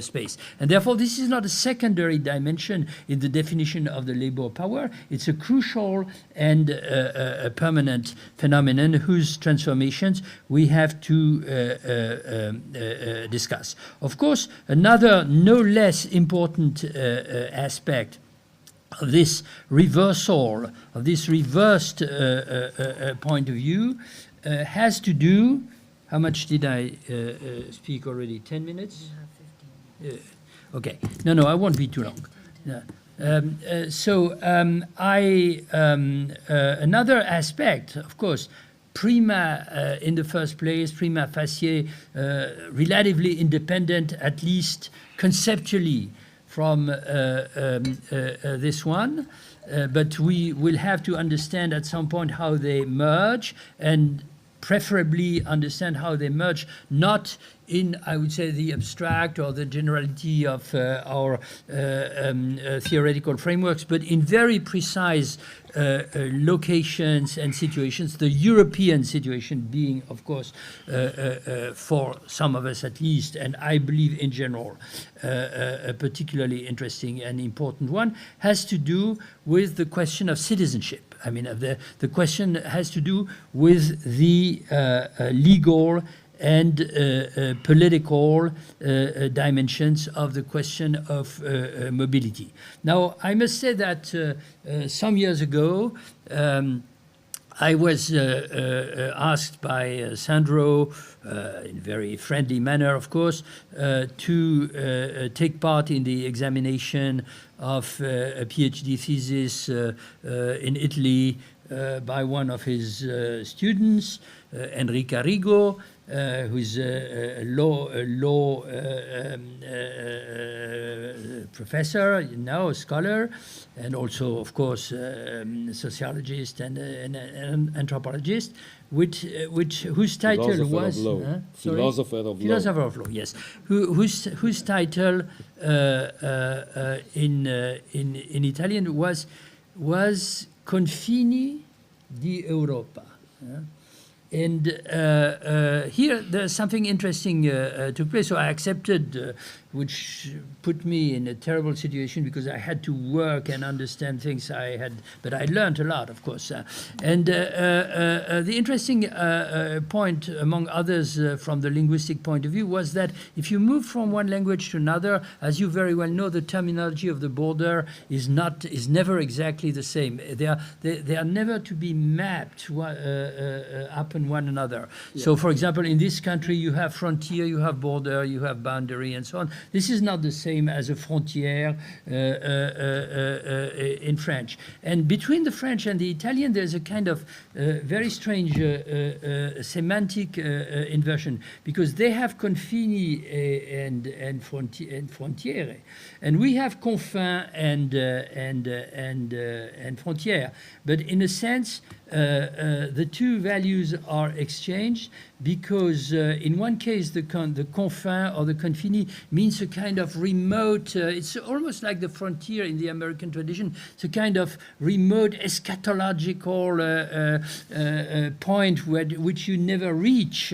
space. And therefore, this is not a secondary dimension in the definition of the labor power. It's a crucial and a permanent phenomenon whose transformations we have to discuss. Of course, another no less important aspect of this reversal, of this reversed point of view, has to do. How much did I speak already? 10 minutes? Okay. No, I won't be too long. Another aspect, of course, prima, in the first place, prima facie, relatively independent, at least conceptually, from this one, but we will have to understand at some point how they merge, and preferably understand how they merge, not in, I would say, the abstract or the generality of our theoretical frameworks, but in very precise locations and situations, the European situation being, of course, for some of us at least, and I believe in general, a particularly interesting and important one, has to do with the question of citizenship. I mean, the question has to do with the legal and political dimensions of the question of mobility. Now, I must say that some years ago, I was asked by Sandro, in a very friendly manner, of course, to take part in the examination of a PhD thesis in Italy by one of his students, Enrica Rigo, who's a law professor, now a scholar, and also, of course, sociologist and anthropologist, whose title was Philosopher of law. Philosopher of law, yes. Whose title in Italian was Confini di Europa. And here there's something interesting took place. So I accepted, which put me in a terrible situation because I had to work and understand things but I learned a lot, of course. And the interesting point, among others, from the linguistic point of view, was that if you move from one language to another, as you very well know, the terminology of the border is never exactly the same. They are never to be mapped upon one another. Yeah. So, for example, in this country, you have frontier, you have border, you have boundary, and so on. This is not the same as a frontière in French. And between the French and the Italian, there's a kind of very strange semantic inversion, because they have confini and frontiere, and we have confins and frontière. But in a sense, the two values are exchanged, because in one case the confin or the confini means a kind of remote, it's almost like the frontier in the American tradition. It's a kind of remote eschatological point which you never reach,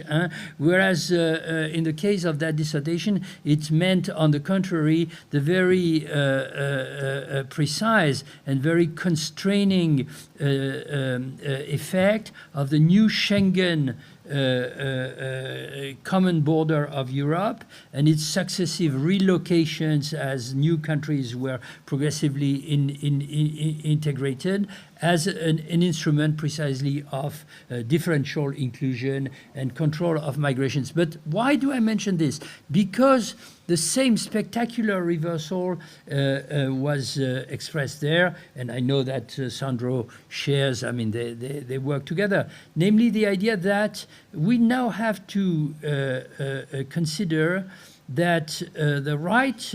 whereas in the case of that dissertation, it meant, on the contrary, the very precise and very constraining effect of the new Schengen common border of Europe and its successive relocations as new countries were progressively integrated as an instrument precisely of differential inclusion and control of migrations. But why do I mention this? Because the same spectacular reversal was expressed there, and I know that Sandro shares, I mean, they work together, namely the idea that we now have to consider that the right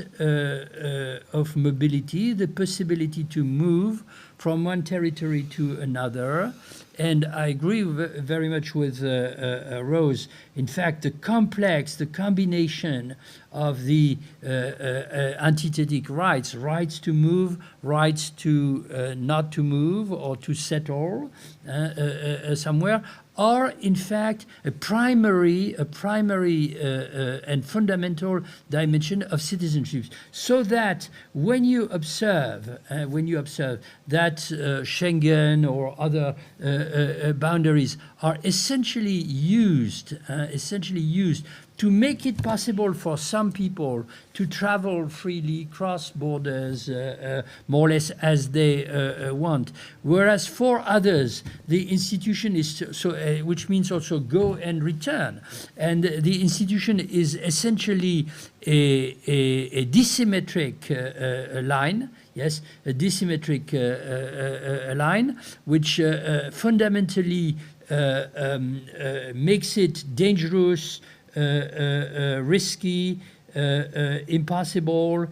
of mobility, the possibility to move from one territory to another, and I agree very much with Rose. In fact, the combination of the antithetic rights to move, rights to not to move or to settle somewhere, are in fact a primary and fundamental dimension of citizenship. So that when you observe that Schengen or other boundaries are essentially used to make it possible for some people to travel freely, cross borders, more or less as they want. Whereas for others, the institution is, which means also go and return. And the institution is essentially a disymmetric line, yes, a disymmetric line, which fundamentally makes it dangerous, risky, impossible,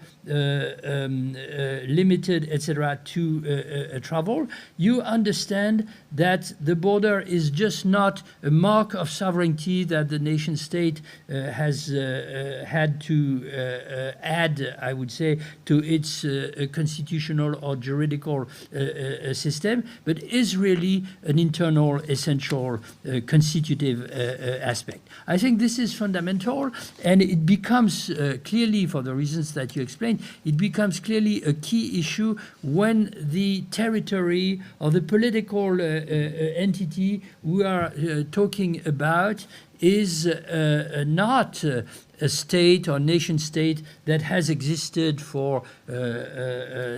limited, etc., to travel. You understand that the border is just not a mark of sovereignty that the nation state has had to add, I would say, to its constitutional or juridical system, but is really an internal, essential, constitutive aspect. I think this is fundamental, and it becomes clearly, for the reasons that you explained, it becomes clearly a key issue when the territory or the political entity we are talking about is not a state or nation state that has existed for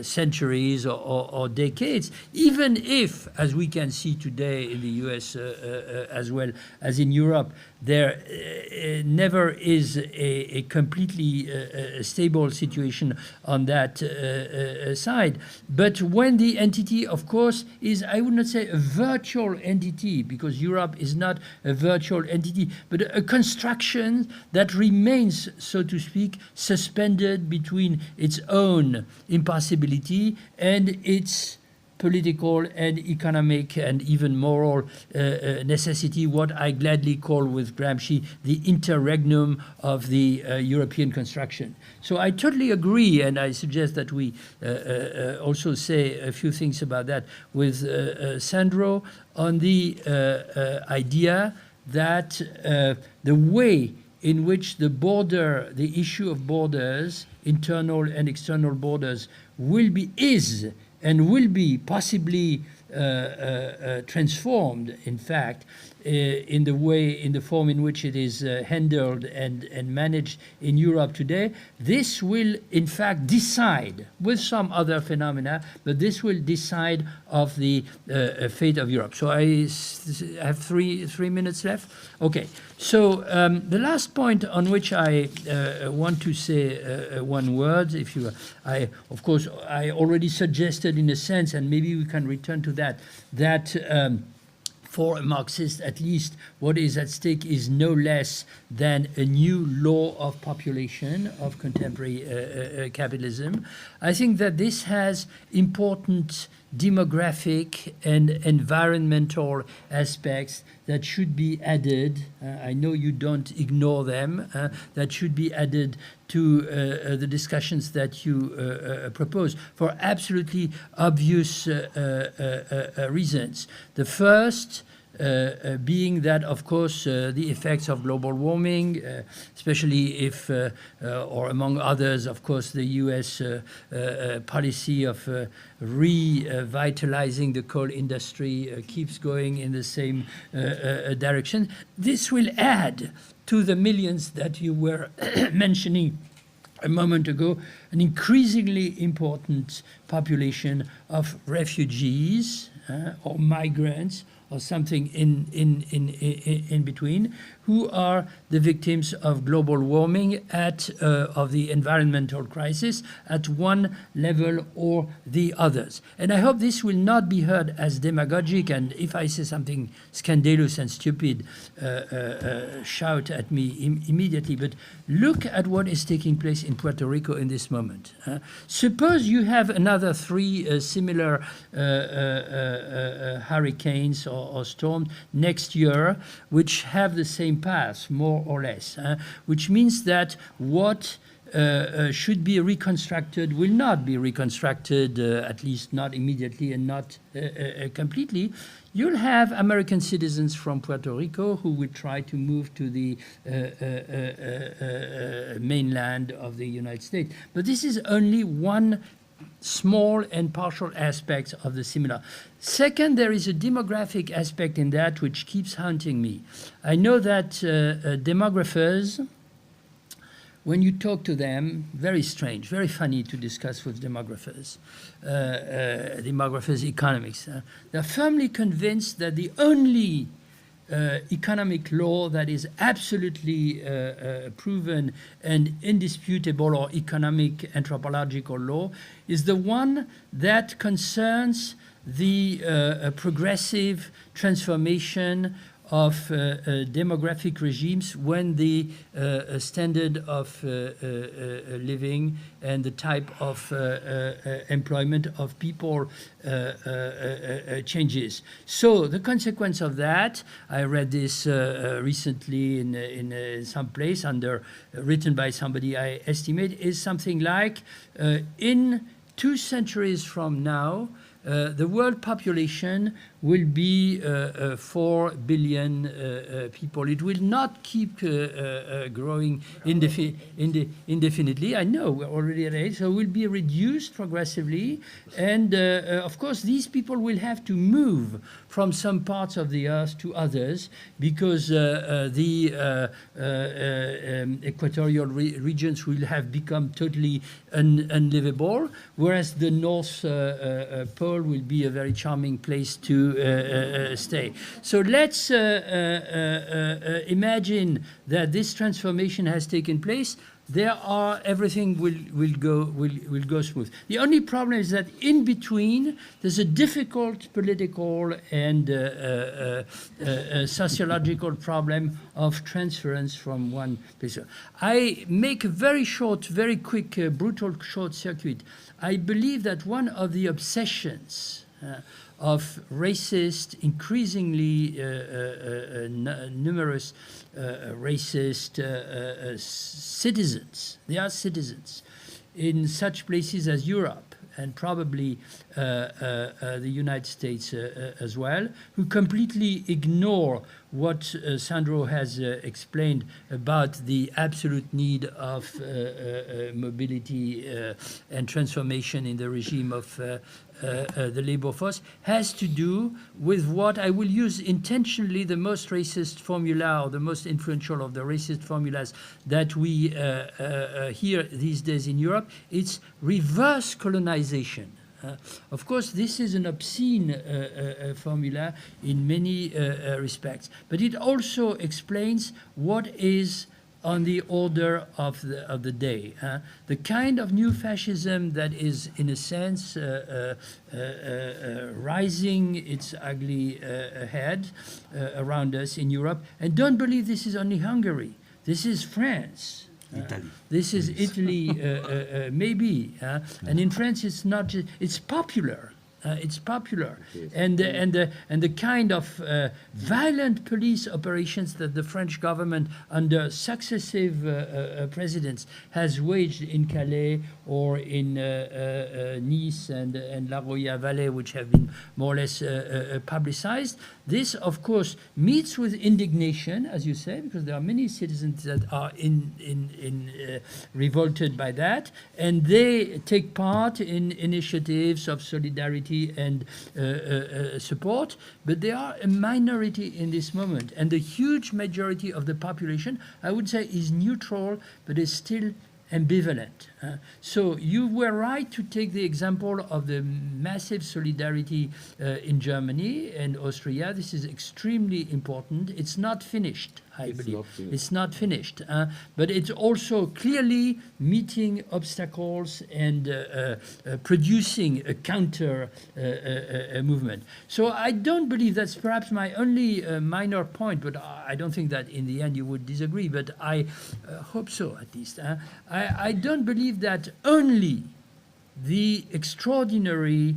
centuries or decades, even if, as we can see today in the US as well as in Europe, there never is a completely stable situation on that side. But when the entity, of course, is, I would not say a virtual entity, because Europe is not a virtual entity, but a construction that remains, so to speak, suspended between its own impossibility and its political and economic and even moral necessity, what I gladly call with Gramsci the interregnum of the European construction. So I totally agree, and I suggest that we also say a few things about that with Sandro on the idea that the way in which the issue of borders, internal and external borders, is and will be possibly transformed, in fact, in the form in which it is handled and managed in Europe today. This will, in fact, decide, with some other phenomena, but this will decide of the fate of Europe. So I have three minutes left. Okay. So the last point on which I want to say one word, of course, I already suggested in a sense, and maybe we can return to that for a Marxist, at least, what is at stake is no less than a new law of population of contemporary capitalism. I think that this has important demographic and environmental aspects that should be added. I know you don't ignore them. That should be added to the discussions that you propose for absolutely obvious reasons. The first being that, of course, the effects of global warming, especially if, or among others, of course, the US policy of revitalizing the coal industry keeps going in the same direction. This will add to the millions that you were mentioning a moment ago, an increasingly important population of refugees or migrants or something in between, who are the victims of global warming of the environmental crisis at one level or the others. And I hope this will not be heard as demagogic, and if I say something scandalous and stupid, shout at me immediately. But look at what is taking place in Puerto Rico in this moment. Suppose you have another 3 similar hurricanes or storms next year, which have the same path, more or less, which means that what should be reconstructed will not be reconstructed, at least not immediately and not completely. You'll have American citizens from Puerto Rico who will try to move to the mainland of the United States. But this is only one small and partial aspects of the similar. Second, there is a demographic aspect in that which keeps haunting me. I know that demographers, when you talk to them, very strange, very funny to discuss with demographers, economics. They're firmly convinced that the only economic law that is absolutely proven and indisputable, or economic anthropological law, is the one that concerns the progressive transformation of demographic regimes when the standard of living and the type of employment of people changes. So the consequence of that, I read this recently in some place written by somebody I estimate, is something like in 2 centuries from now, the world population will be 4 billion people. It will not keep growing indefinitely. I know we're already at 8, so it will be reduced progressively. And of course, these people will have to move from some parts of the earth to others because the equatorial regions will have become totally unlivable, whereas the North Pole will be a very charming place to stay. So let's imagine that this transformation has taken place. Everything will go smooth. The only problem is that in between there's a difficult political and sociological problem of transference from one place. I make a very short, very quick, brutal short circuit. I believe that one of the obsessions of racist, increasingly numerous racist citizens. They are citizens in such places as Europe and probably the United States as well, who completely ignore what Sandro has explained about the absolute need of mobility and transformation in the regime of the labor force, has to do with what I will use intentionally the most racist formula or the most influential of the racist formulas that we hear these days in Europe. It's reverse colonization. Of course, this is an obscene formula in many respects, but it also explains what is on the order of the day. The kind of new fascism that is, in a sense, rising its ugly head around us in Europe. And don't believe this is only Hungary. This is France. Italy. This is Italy, maybe. And in France, it's not just, it's popular. It's popular, and the kind of violent police operations that the French government, under successive presidents, has waged in Calais or in Nice and La Roya Valley, which have been more or less publicized. This, of course, meets with indignation, as you say, because there are many citizens that are revolted by that, and they take part in initiatives of solidarity and support, but they are a minority in this moment, and the huge majority of the population, I would say, is neutral, but is still ambivalent. So you were right to take the example of the massive solidarity in Germany and Austria. This is extremely important. It's not finished, I believe. It's not finished. But it's also clearly meeting obstacles and producing a counter movement. So I don't believe, that's perhaps my only minor point, but I don't think that in the end you would disagree, but I hope so at least. I don't believe that only the extraordinary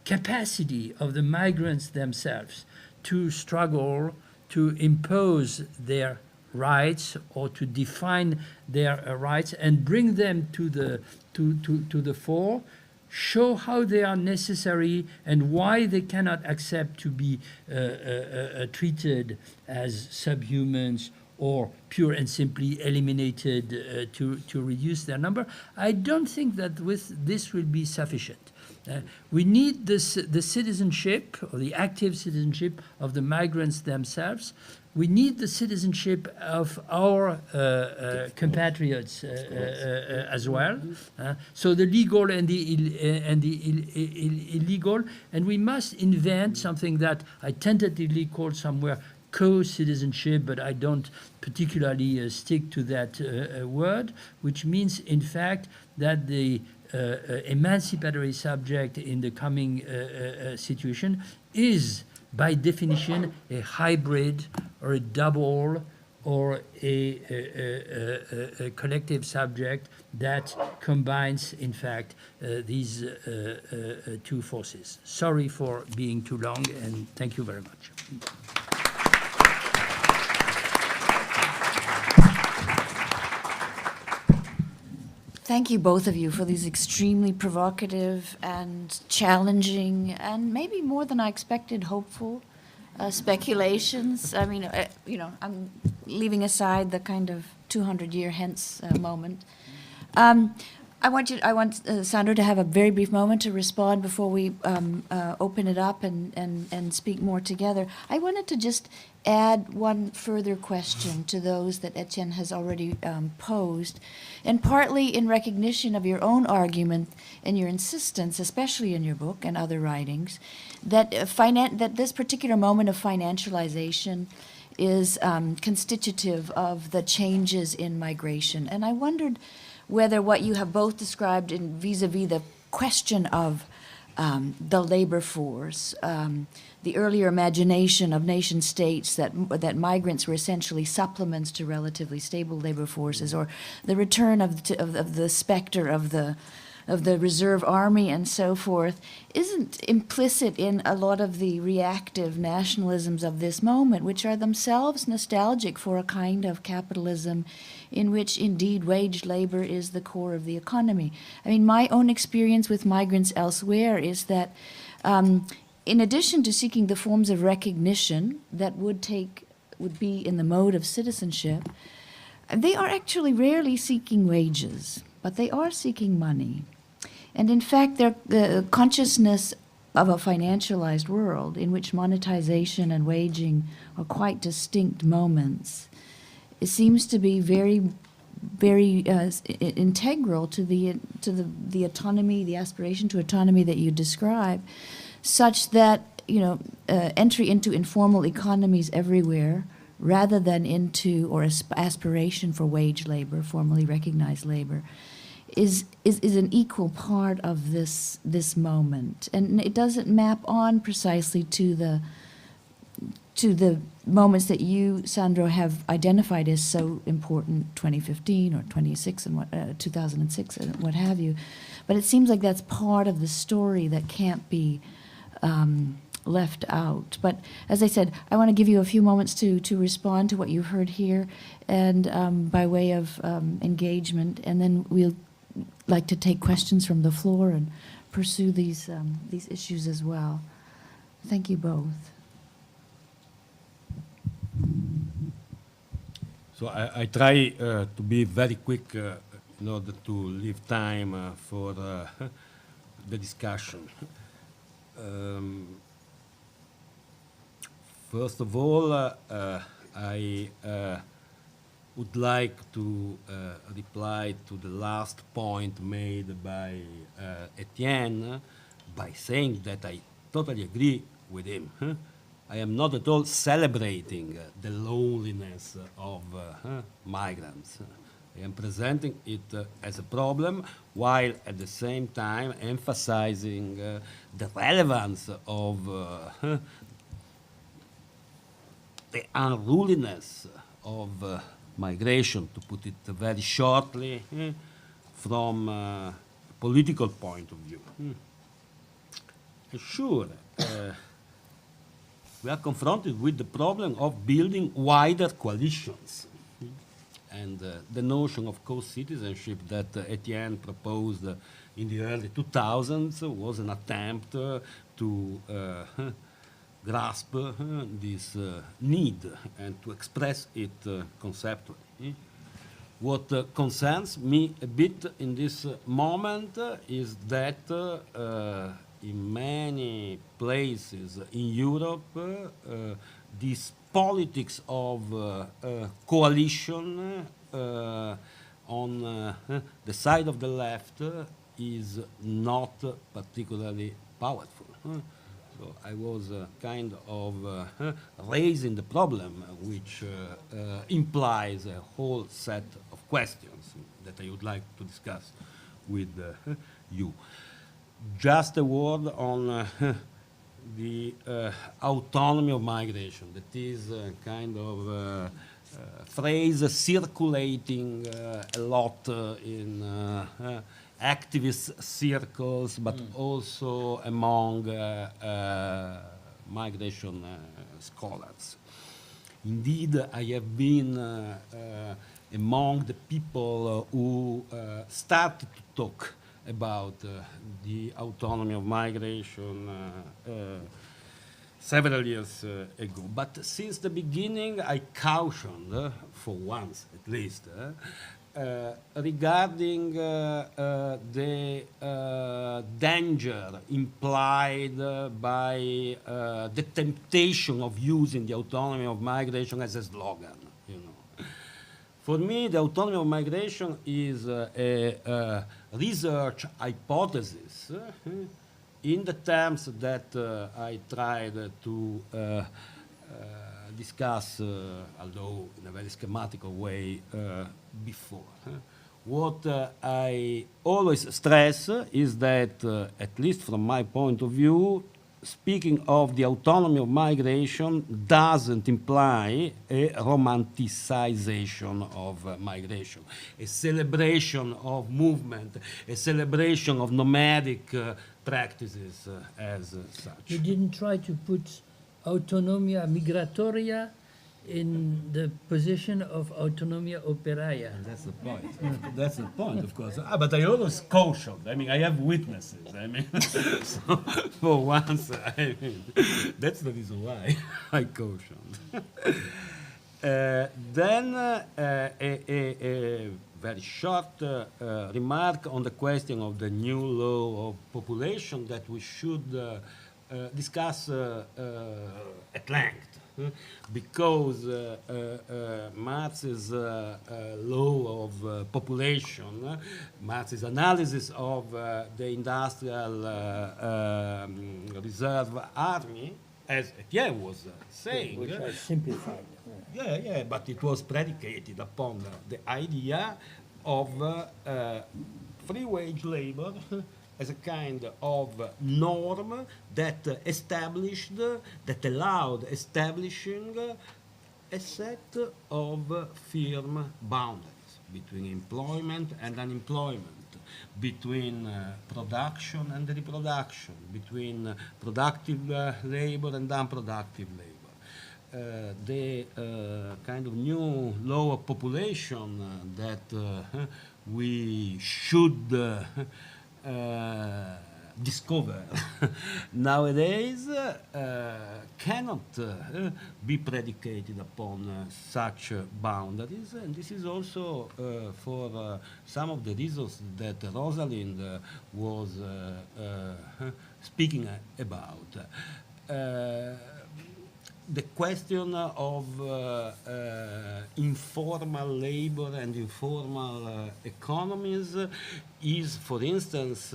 capacity of the migrants themselves to struggle, to impose their rights or to define their rights and bring them to the fore, show how they are necessary and why they cannot accept to be treated as subhumans or pure and simply eliminated to reduce their number. I don't think that with this will be sufficient. We need the citizenship or the active citizenship of the migrants themselves. We need the citizenship of our compatriots as well. So the legal and the illegal, and we must invent something that I tentatively call somewhere co-citizenship, but I don't particularly stick to that word, which means in fact that the emancipatory subject in the coming situation is by definition a hybrid or a double or a collective subject that combines in fact these two forces. Sorry for being too long, and thank you very much. Thank you, both of you, for these extremely provocative and challenging and maybe more than I expected hopeful speculations. I mean, I'm leaving aside the kind of 200-year hence moment. I want Sandro to have a very brief moment to respond before we open it up and speak more together. I wanted to just add one further question to those that Etienne has already posed, and partly in recognition of your own argument and your insistence, especially in your book and other writings, that that this particular moment of financialization is constitutive of the changes in migration. And I wondered whether what you have both described in vis-a-vis the question of the labor force, the earlier imagination of nation states that migrants were essentially supplements to relatively stable labor forces, or the return of the specter of the reserve army and so forth, isn't implicit in a lot of the reactive nationalisms of this moment, which are themselves nostalgic for a kind of capitalism in which indeed wage labor is the core of the economy. I mean, my own experience with migrants elsewhere is that in addition to seeking the forms of recognition that would be in the mode of citizenship, they are actually rarely seeking wages, but they are seeking money. And in fact, the consciousness of a financialized world in which monetization and waging are quite distinct moments, it seems to be very, very integral to the autonomy, the aspiration to autonomy that you describe, such that entry into informal economies everywhere, rather than into or aspiration for wage labor, formally recognized labor, is an equal part of this moment, and it doesn't map on precisely to the moments that you, Sandro, have identified as so important, 2015 or 2006 and what have you. But it seems like that's part of the story that can't be left out. But as I said, I want to give you a few moments to respond to what you heard here, and by way of engagement, and then we'll like to take questions from the floor and pursue these issues as well. Thank you both. So I try to be very quick in order to leave time for the discussion. First of all, I would like to reply to the last point made by Etienne by saying that I totally agree with him. I am not at all celebrating the loneliness of migrants. I am presenting it as a problem, while at the same time emphasizing the relevance of the unruliness of migration, to put it very shortly, from a political point of view. Sure, we are confronted with the problem of building wider coalitions. And the notion of co-citizenship that Etienne proposed in the early 2000s was an attempt to grasp this need and to express it conceptually. What concerns me a bit in this moment is that in many places in Europe, this politics of coalition on the side of the left is not particularly powerful. So I was kind of raising the problem, which implies a whole set of questions that I would like to discuss with you. Just a word on the autonomy of migration. That is a kind of phrase circulating a lot in activist circles, but also among migration scholars. Indeed, I have been among the people who started to talk about the autonomy of migration several years ago. But since the beginning, I cautioned, for once at least, regarding the danger implied by the temptation of using the autonomy of migration as a slogan. You know. For me, the autonomy of migration is a research hypothesis in the terms that I tried to discuss, although in a very schematical way, before. What I always stress is that, at least from my point of view, speaking of the autonomy of migration doesn't imply a romanticization of migration, a celebration of movement, a celebration of nomadic practices as such. You didn't try to put autonomia migratoria in the position of autonomia operaia. And that's the point. That's the point, of course. But I always cautioned. I mean, I have witnesses. I mean, so for once, I mean, that's the reason why I cautioned. Then a very short remark on the question of the new law of population that we should discuss at length. Because Marx's law of population, Marx's analysis of the industrial reserve army, as Etienne was saying, Which I simplified. yeah, but it was predicated upon the idea of free wage labor as a kind of norm that allowed establishing a set of firm boundaries between employment and unemployment, between production and reproduction, between productive labor and unproductive labor. The kind of new law of population that we should discover nowadays cannot be predicated upon such boundaries, and this is also for some of the reasons that Rosalind was speaking about. The question of informal labor and informal economies is, for instance,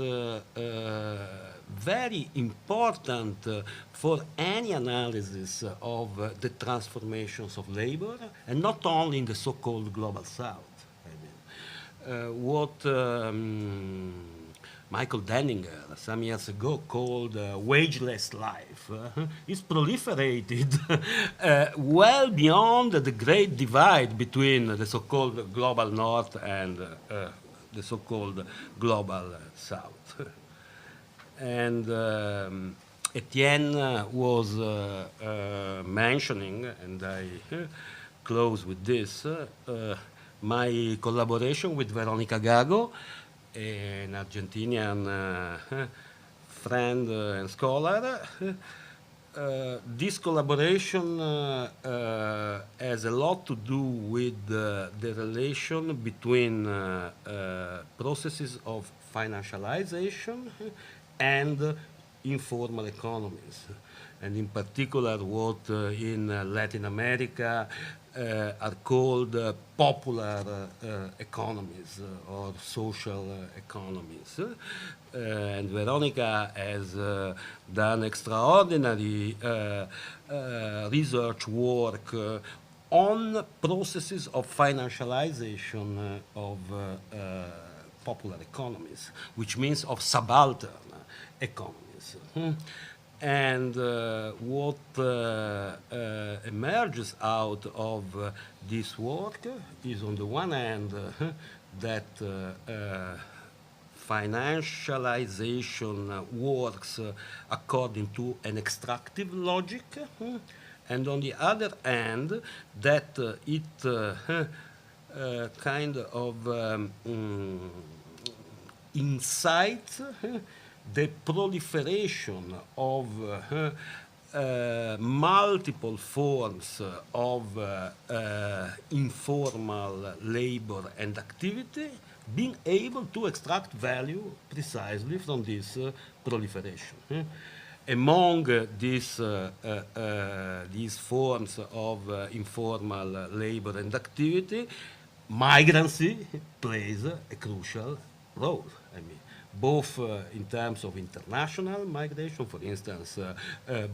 very important for any analysis of the transformations of labor, and not only in the so-called global south. I mean, what Michael Denninger some years ago called wageless life is proliferated well beyond the great divide between the so-called global north and the so-called global south. And Etienne was mentioning, and I close with this, my collaboration with Veronica Gago, an Argentinian friend and scholar. This collaboration has a lot to do with the relation between processes of financialization and informal economies, and in particular what in Latin America are called popular economies or social economies. And Veronica has done extraordinary research work on processes of financialization of popular economies, which means of subaltern economies. And what emerges out of this work is, on the one hand, that financialization works according to an extractive logic, and on the other hand, that it kind of insights the proliferation of multiple forms of informal labor and activity, being able to extract value precisely from this proliferation. Among these forms of informal labor and activity, migrancy plays a crucial role. I mean, both in terms of international migration, for instance,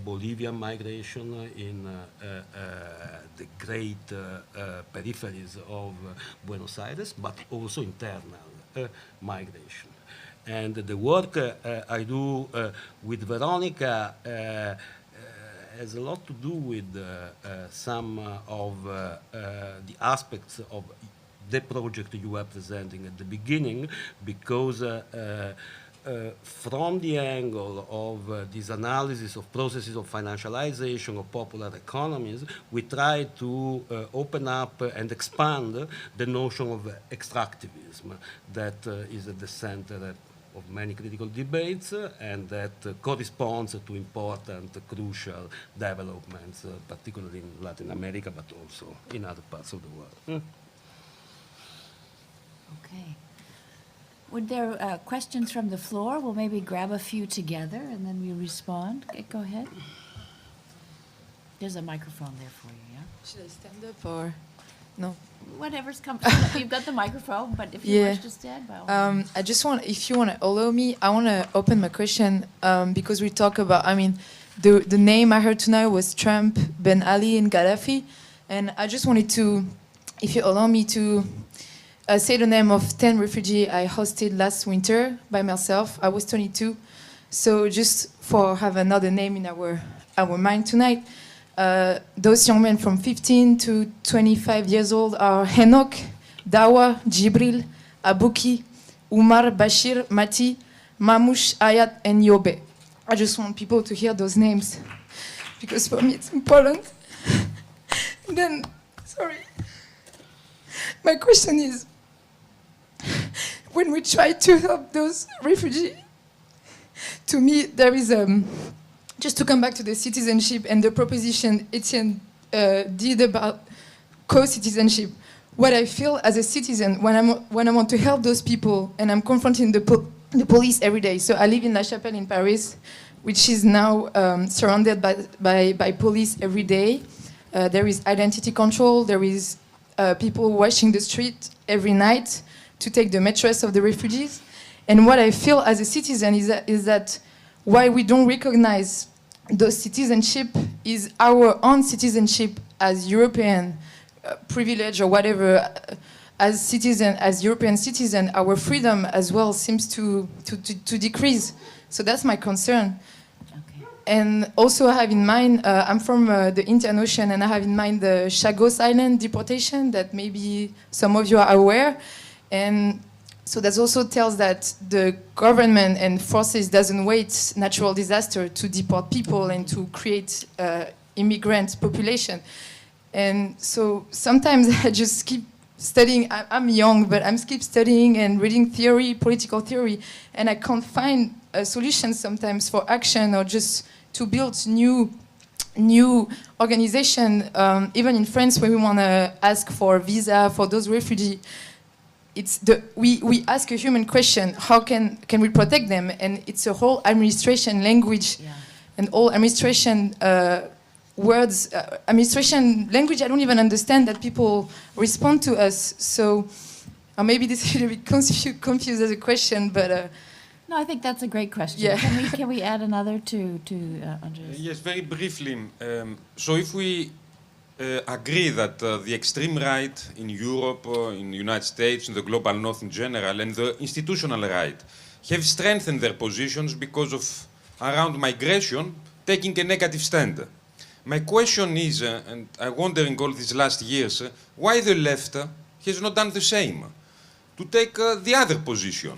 Bolivian migration in the great peripheries of Buenos Aires, but also internal migration. And the work I do with Veronica has a lot to do with some of the aspects of the project you were presenting at the beginning, because from the angle of this analysis of processes of financialization of popular economies, we try to open up and expand the notion of extractivism that is at the center of many critical debates and that corresponds to important, crucial developments, particularly in Latin America, but also in other parts of the world. Okay. Would there questions from the floor? We'll maybe grab a few together and then we respond. Okay, go ahead. There's a microphone there for you, yeah? Should I stand up or no? Whatever's comfortable. You've got the microphone, but if you wish to stand, by all means. I just want, if you want to allow me, I want to open my question because we talk about, I mean, the name I heard tonight was Trump, Ben Ali, and Gaddafi. And I just wanted to, if you allow me to say the name of 10 refugees I hosted last winter by myself. I was 22. So just for have another name in our mind tonight, those young men from 15 to 25 years old are Henok, Dawa, Jibril, Abuki, Umar, Bashir, Mati, Mamouche, Ayat, and Yobe. I just want people to hear those names because for me it's important. Then, sorry. My question is, when we try to help those refugees, to me there is just to come back to the citizenship and the proposition Etienne did about co-citizenship. What I feel as a citizen when I want to help those people and I'm confronting the police every day. So I live in La Chapelle in Paris, which is now surrounded by police every day. There is identity control. There is people washing the street every night to take the mattress of the refugees. And what I feel as a citizen is that why we don't recognize those citizenship is our own citizenship as European privilege or whatever. As citizen, as European citizen, our freedom as well seems to decrease. So that's my concern. Okay. And also I have in mind, I'm from the Indian Ocean, and I have in mind the Chagos Island deportation that maybe some of you are aware. And so that also tells that the government and forces doesn't wait natural disaster to deport people and to create immigrant population. And so sometimes I just keep studying. I'm young, but I'm keep studying and reading theory, political theory, and I can't find a solution sometimes for action or just to build new organization. Even in France, when we want to ask for visa for those refugees, we ask a human question: how can we protect them? And it's a whole administration language, and all administration. Words, administration language, I don't even understand that people respond to us. So maybe this is a bit confused as a question, but... No, I think that's a great question. Yeah. Can we add another to Andres? Yes, very briefly. So if we agree that the extreme right in Europe, in the United States, in the global north in general, and the institutional right have strengthened their positions because of, around migration, taking a negative stand. My question is, and I wonder in all these last years, why the left has not done the same? To take the other position,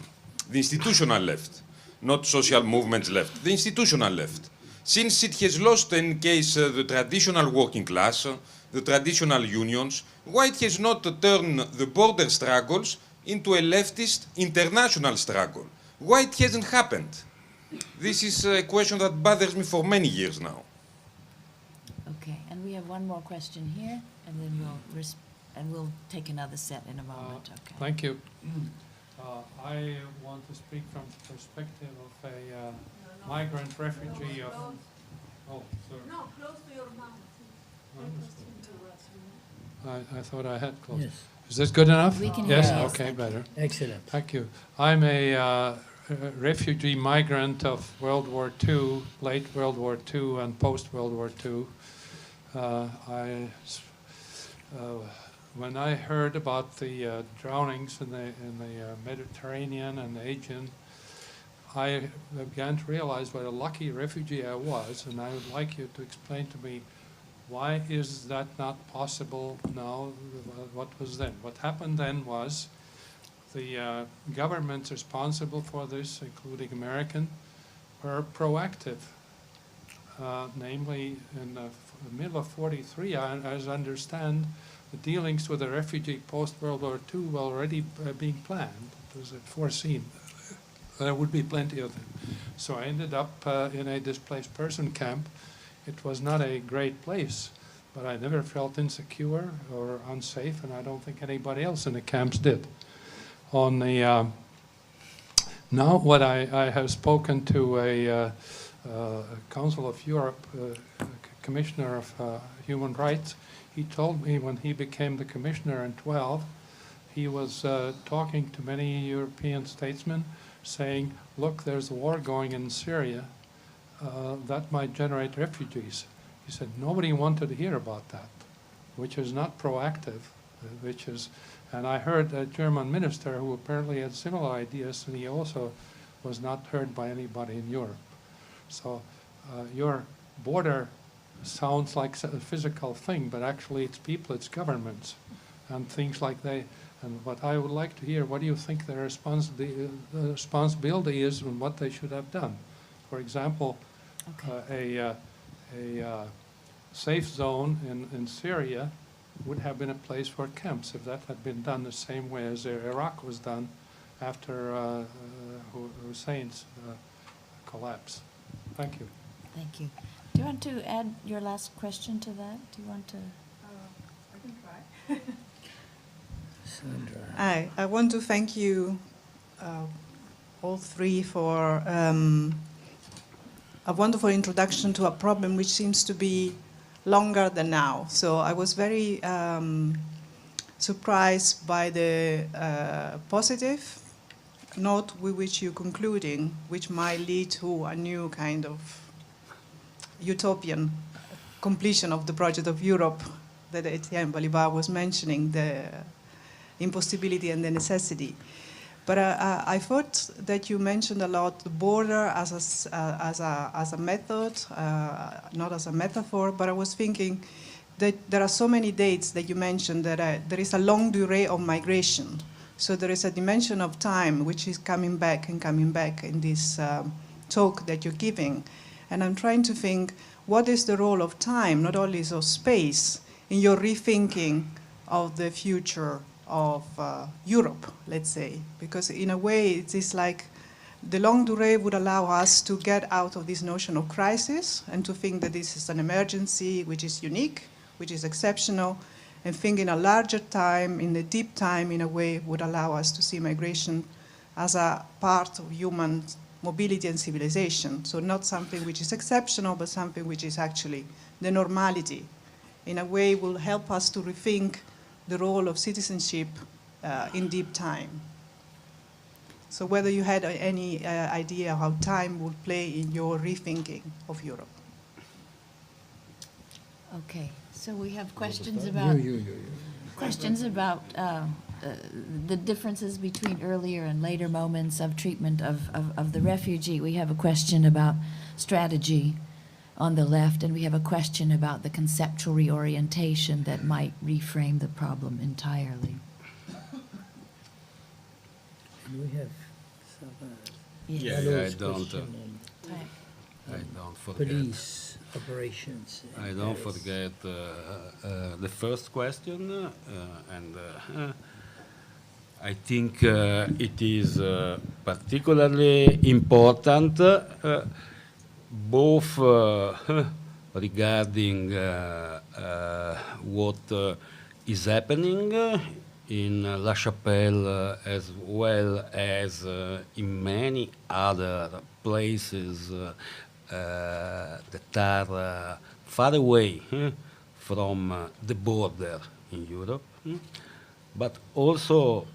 the institutional left, not social movements left, the institutional left. Since it has lost, in case, the traditional working class, the traditional unions, why it has not turned the border struggles into a leftist international struggle? Why it hasn't happened? This is a question that bothers me for many years now. Okay, and we have one more question here, and then we'll take another set in a moment. Okay. Thank you. I want to speak from the perspective of a migrant refugee of... Oh, sorry. No, close to your mouth. I thought I had close. Yes. Is this good enough? We can Yes, hear you. okay, better. Excellent. Thank you. I'm a refugee migrant of World War II, late World War II and post-World War II. When I heard about the drownings in the Mediterranean and the Aegean, I began to realize what a lucky refugee I was, and I would like you to explain to me, why is that not possible now? What was then? What happened then was the governments responsible for this, including American, were proactive. Namely, in the middle of '43, as I understand, the dealings with the refugee post-World War II were already being planned. It was foreseen. There would be plenty of them. So I ended up in a displaced person camp. It was not a great place, but I never felt insecure or unsafe, and I don't think anybody else in the camps did. On the now, what I have spoken to a Council of Europe Commissioner of Human Rights. He told me when he became the commissioner in 12, he was talking to many European statesmen, saying, "Look, there's a war going in Syria." That might generate refugees. He said nobody wanted to hear about that, which is not proactive, and I heard a German minister who apparently had similar ideas, and he also was not heard by anybody in Europe. So your border sounds like a physical thing, but actually it's people, it's governments, and things like that. And what I would like to hear, what do you think their responsibility is and what they should have done? For example, a safe zone in Syria would have been a place for camps if that had been done the same way as Iraq was done after Hussein's collapse. Thank you. Thank you. Do you want to add your last question to that? Do you want to? I can try. Sandra. I want to thank you all three for a wonderful introduction to a problem which seems to be longer than now. So I was very surprised by the positive note with which you're concluding, which might lead to a new kind of utopian completion of the project of Europe that Etienne Balibar was mentioning, the impossibility and the necessity. But I thought that you mentioned a lot the border as a method, not as a metaphor, but I was thinking that there are so many dates that you mentioned that there is a long durée of migration. So there is a dimension of time which is coming back in this talk that you're giving. And I'm trying to think, what is the role of time, not only of space, in your rethinking of the future of Europe, let's say? Because in a way, it is like the long durée would allow us to get out of this notion of crisis and to think that this is an emergency which is unique, which is exceptional, and think in a larger time, in a deep time, in a way, would allow us to see migration as a part of human mobility and civilization. So not something which is exceptional, but something which is actually the normality. In a way, will help us to rethink the role of citizenship in deep time. So whether you had any idea how time would play in your rethinking of Europe. Okay, so we have questions about the differences between earlier and later moments of treatment of the refugee. We have a question about strategy on the left, and we have a question about the conceptual reorientation that might reframe the problem entirely. And we have Yeah, I don't forget. police. operations. in I don't Paris. forget the first question, and I think it is particularly important, both regarding what is happening in La Chapelle as well as in many other places that are far away from the border in Europe, but also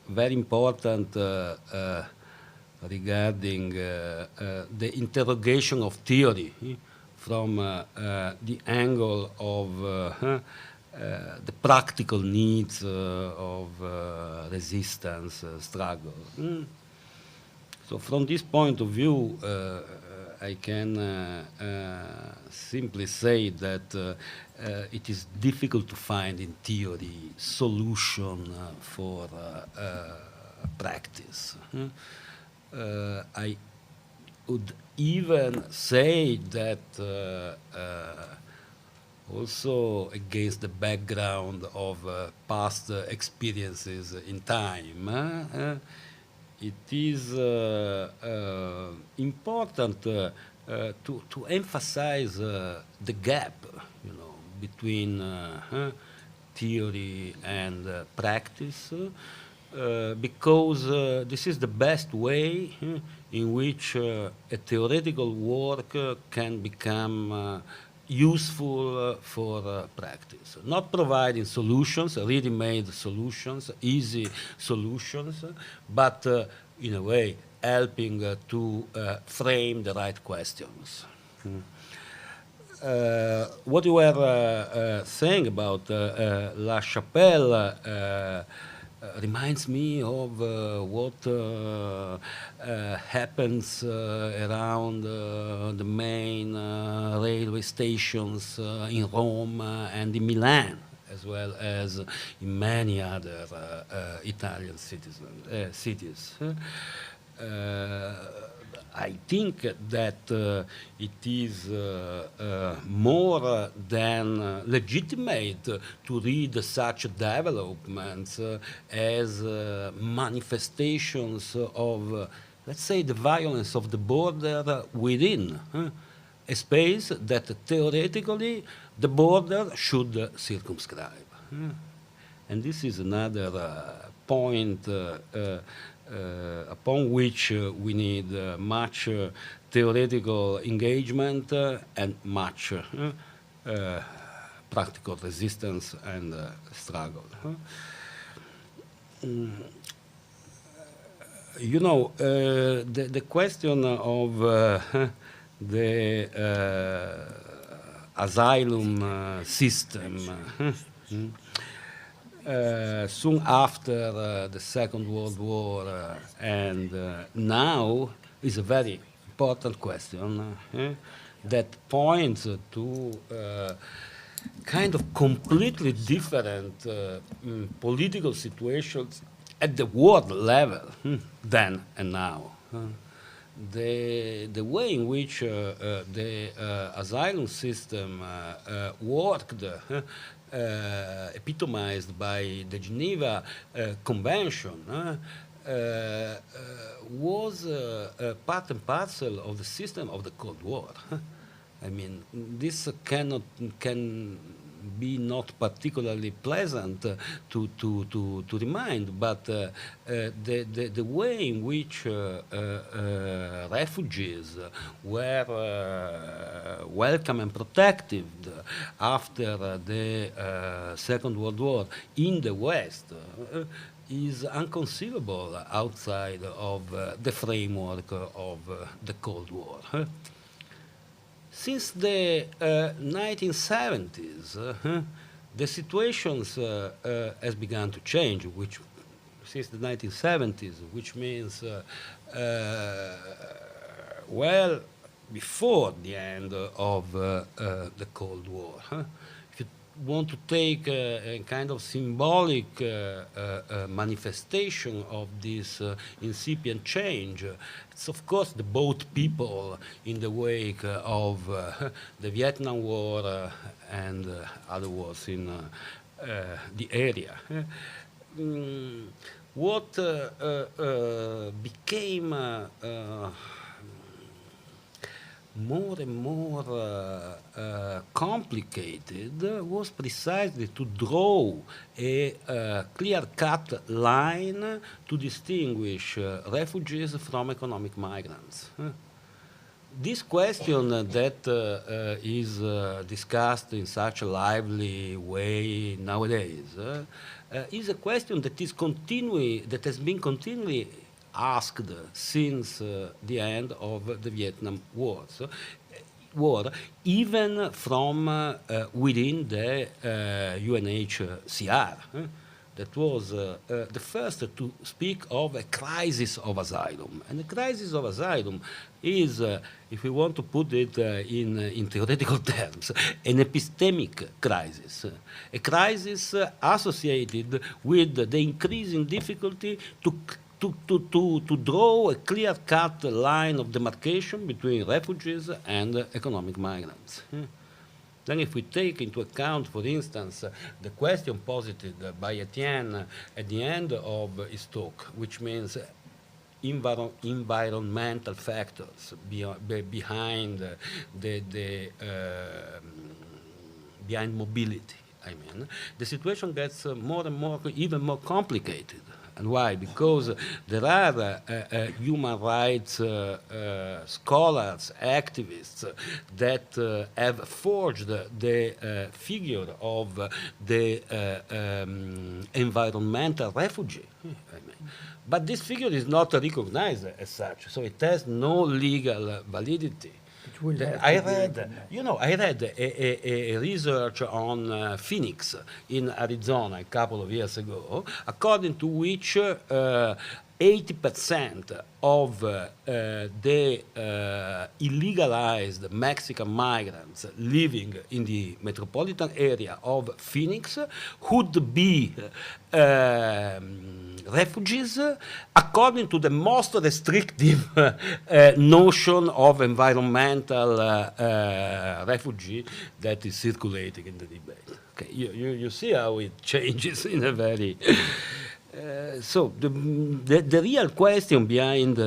very important regarding the interrogation of theory from the angle of the practical needs of resistance, struggle. So from this point of view, I can simply say that it is difficult to find in theory solution for practice. I would even say that also against the background of past experiences in time, it is important to emphasize the gap, between theory and practice, because this is the best way in which a theoretical work can become useful for practice. Not providing solutions, ready-made solutions, easy solutions, but in a way helping to frame the right questions. What you were saying about La Chapelle reminds me of what happens around the main railway stations in Rome and in Milan, as well as in many other Italian cities. I think that it is more than legitimate to read such developments as manifestations of, let's say, the violence of the border within a space that theoretically the border should circumscribe. And this is another point upon which we need much theoretical engagement and much practical resistance and struggle. The question of the asylum system soon after the Second World War and now is a very important question that points to kind of completely different political situations at the world level then and now. The way in which the asylum system worked, epitomized by the Geneva Convention, was part and parcel of the system of the Cold War. I mean, this can be not particularly pleasant to remind, but the way in which refugees were welcome and protected after the Second World War in the West is inconceivable outside of the framework of the Cold War. Since the 1970s, the situations has begun to change, which since the 1970s, which means well before the end of the Cold War. If you want to take a kind of symbolic manifestation of this incipient change, it's of course the boat people in the wake of the Vietnam War and other wars in the area. What became more and more complicated was precisely to draw a clear-cut line to distinguish refugees from economic migrants. This question that is discussed in such a lively way nowadays is a question that has been continually asked since the end of the Vietnam War, even from within the UNHCR. That was the first to speak of a crisis of asylum. And the crisis of asylum is, if we want to put it in theoretical terms, an epistemic crisis. A crisis associated with the increasing difficulty to draw a clear-cut line of demarcation between refugees and economic migrants. Then if we take into account, for instance, the question posited by Etienne at the end of his talk, which means environmental factors behind behind mobility, I mean, the situation gets more and more, even more complicated. And why? Because there are human rights scholars, activists that have forged the figure of the environmental refugee. But this figure is not recognized as such, so it has no legal validity. I read a research on Phoenix in Arizona a couple of years ago, according to which 80% of the illegalized Mexican migrants living in the metropolitan area of Phoenix would be refugees, according to the most restrictive notion of environmental refugee that is circulating in the debate. Okay, you see how it changes in a very... So the real question behind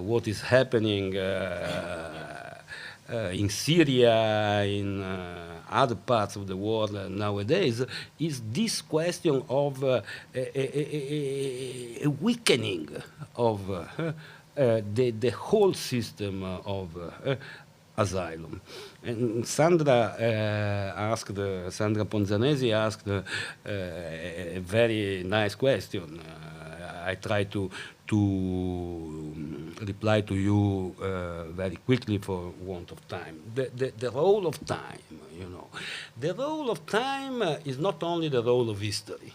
what is happening in Syria, in other parts of the world nowadays, is this question of a weakening of the whole system of asylum. And Sandra Ponzanesi asked a very nice question. I try to reply to you very quickly for want of time. The role of time, the role of time is not only the role of history.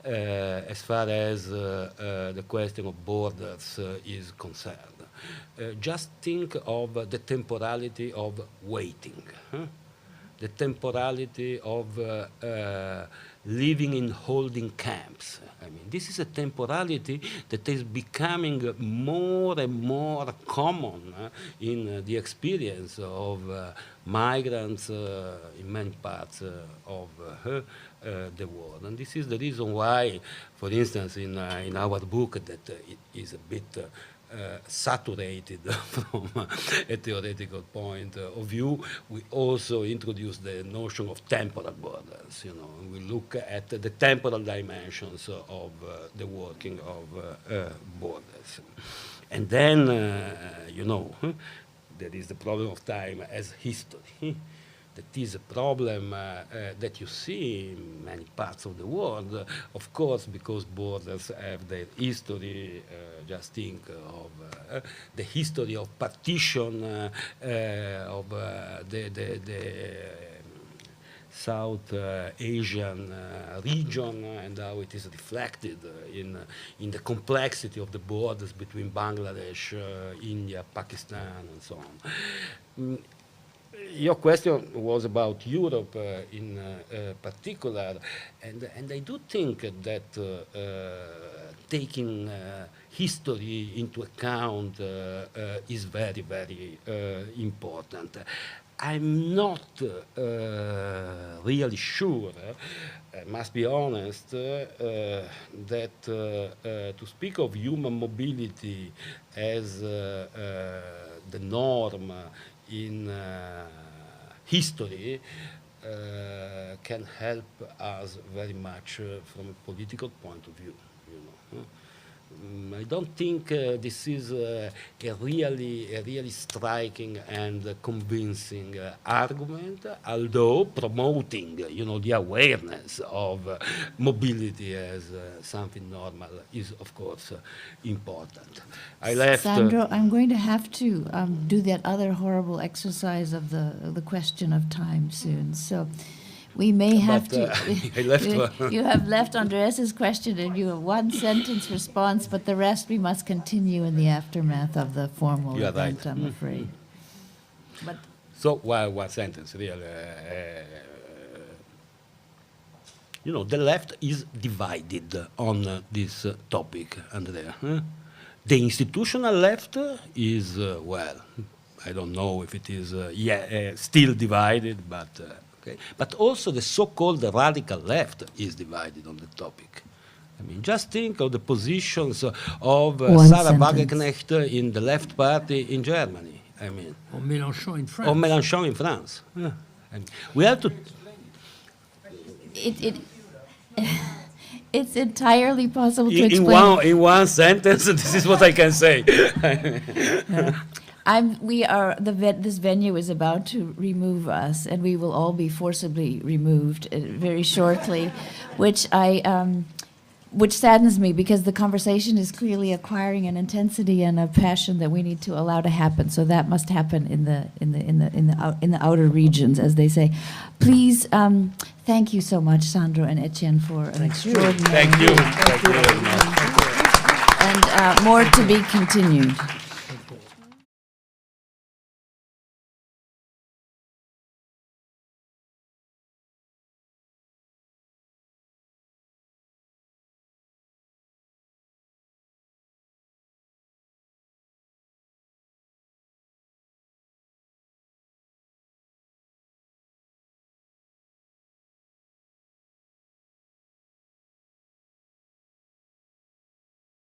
As far as the question of borders is concerned. Just think of the temporality of waiting, the temporality of living in holding camps. I mean, this is a temporality that is becoming more and more common in the experience of migrants in many parts of the world. And this is the reason why, for instance, in our book that it is a bit saturated from a theoretical point of view, we also introduce the notion of temporal borders. We look at the temporal dimensions of the working of borders. And then, there is the problem of time as history. That is a problem that you see in many parts of the world, of course, because borders have their history. Just think of the history of partition of the South Asian region and how it is reflected in the complexity of the borders between Bangladesh, India, Pakistan, and so on. your question was about Europe in particular, and I do think that taking history into account is very, very important. I'm not really sure, I must be honest, that to speak of human mobility as the norm in history can help us very much from a political point of view. You know. I don't think this is a really striking and convincing argument, although promoting, the awareness of mobility as something normal is, of course, important. I left. Sandro, I'm going to have to do that other horrible exercise of the question of time soon. So we may have to. I left. You have left Andreas's question, and you have one sentence response, but the rest we must continue in the aftermath of the formal You are event, right. I'm afraid. But So, one sentence, really. The left is divided on this topic, Andrea. The institutional left is, I don't know if it is still divided, but okay. But also the so-called radical left is divided on the topic. I mean, just think of the positions of Sarah Wagenknecht in the left party in Germany. I mean, Or Mélenchon in France. or Mélenchon in France. Yeah. And we have to. it's entirely possible to In explain. one sentence, this is what I can say. This venue is about to remove us, and we will all be forcibly removed very shortly, which saddens me because the conversation is clearly acquiring an intensity and a passion that we need to allow to happen. So that must happen in the outer regions, as they say. Please, thank you so much, Sandro and Etienne, for an extraordinary. Thank you. Thank you very much. And more to be continued.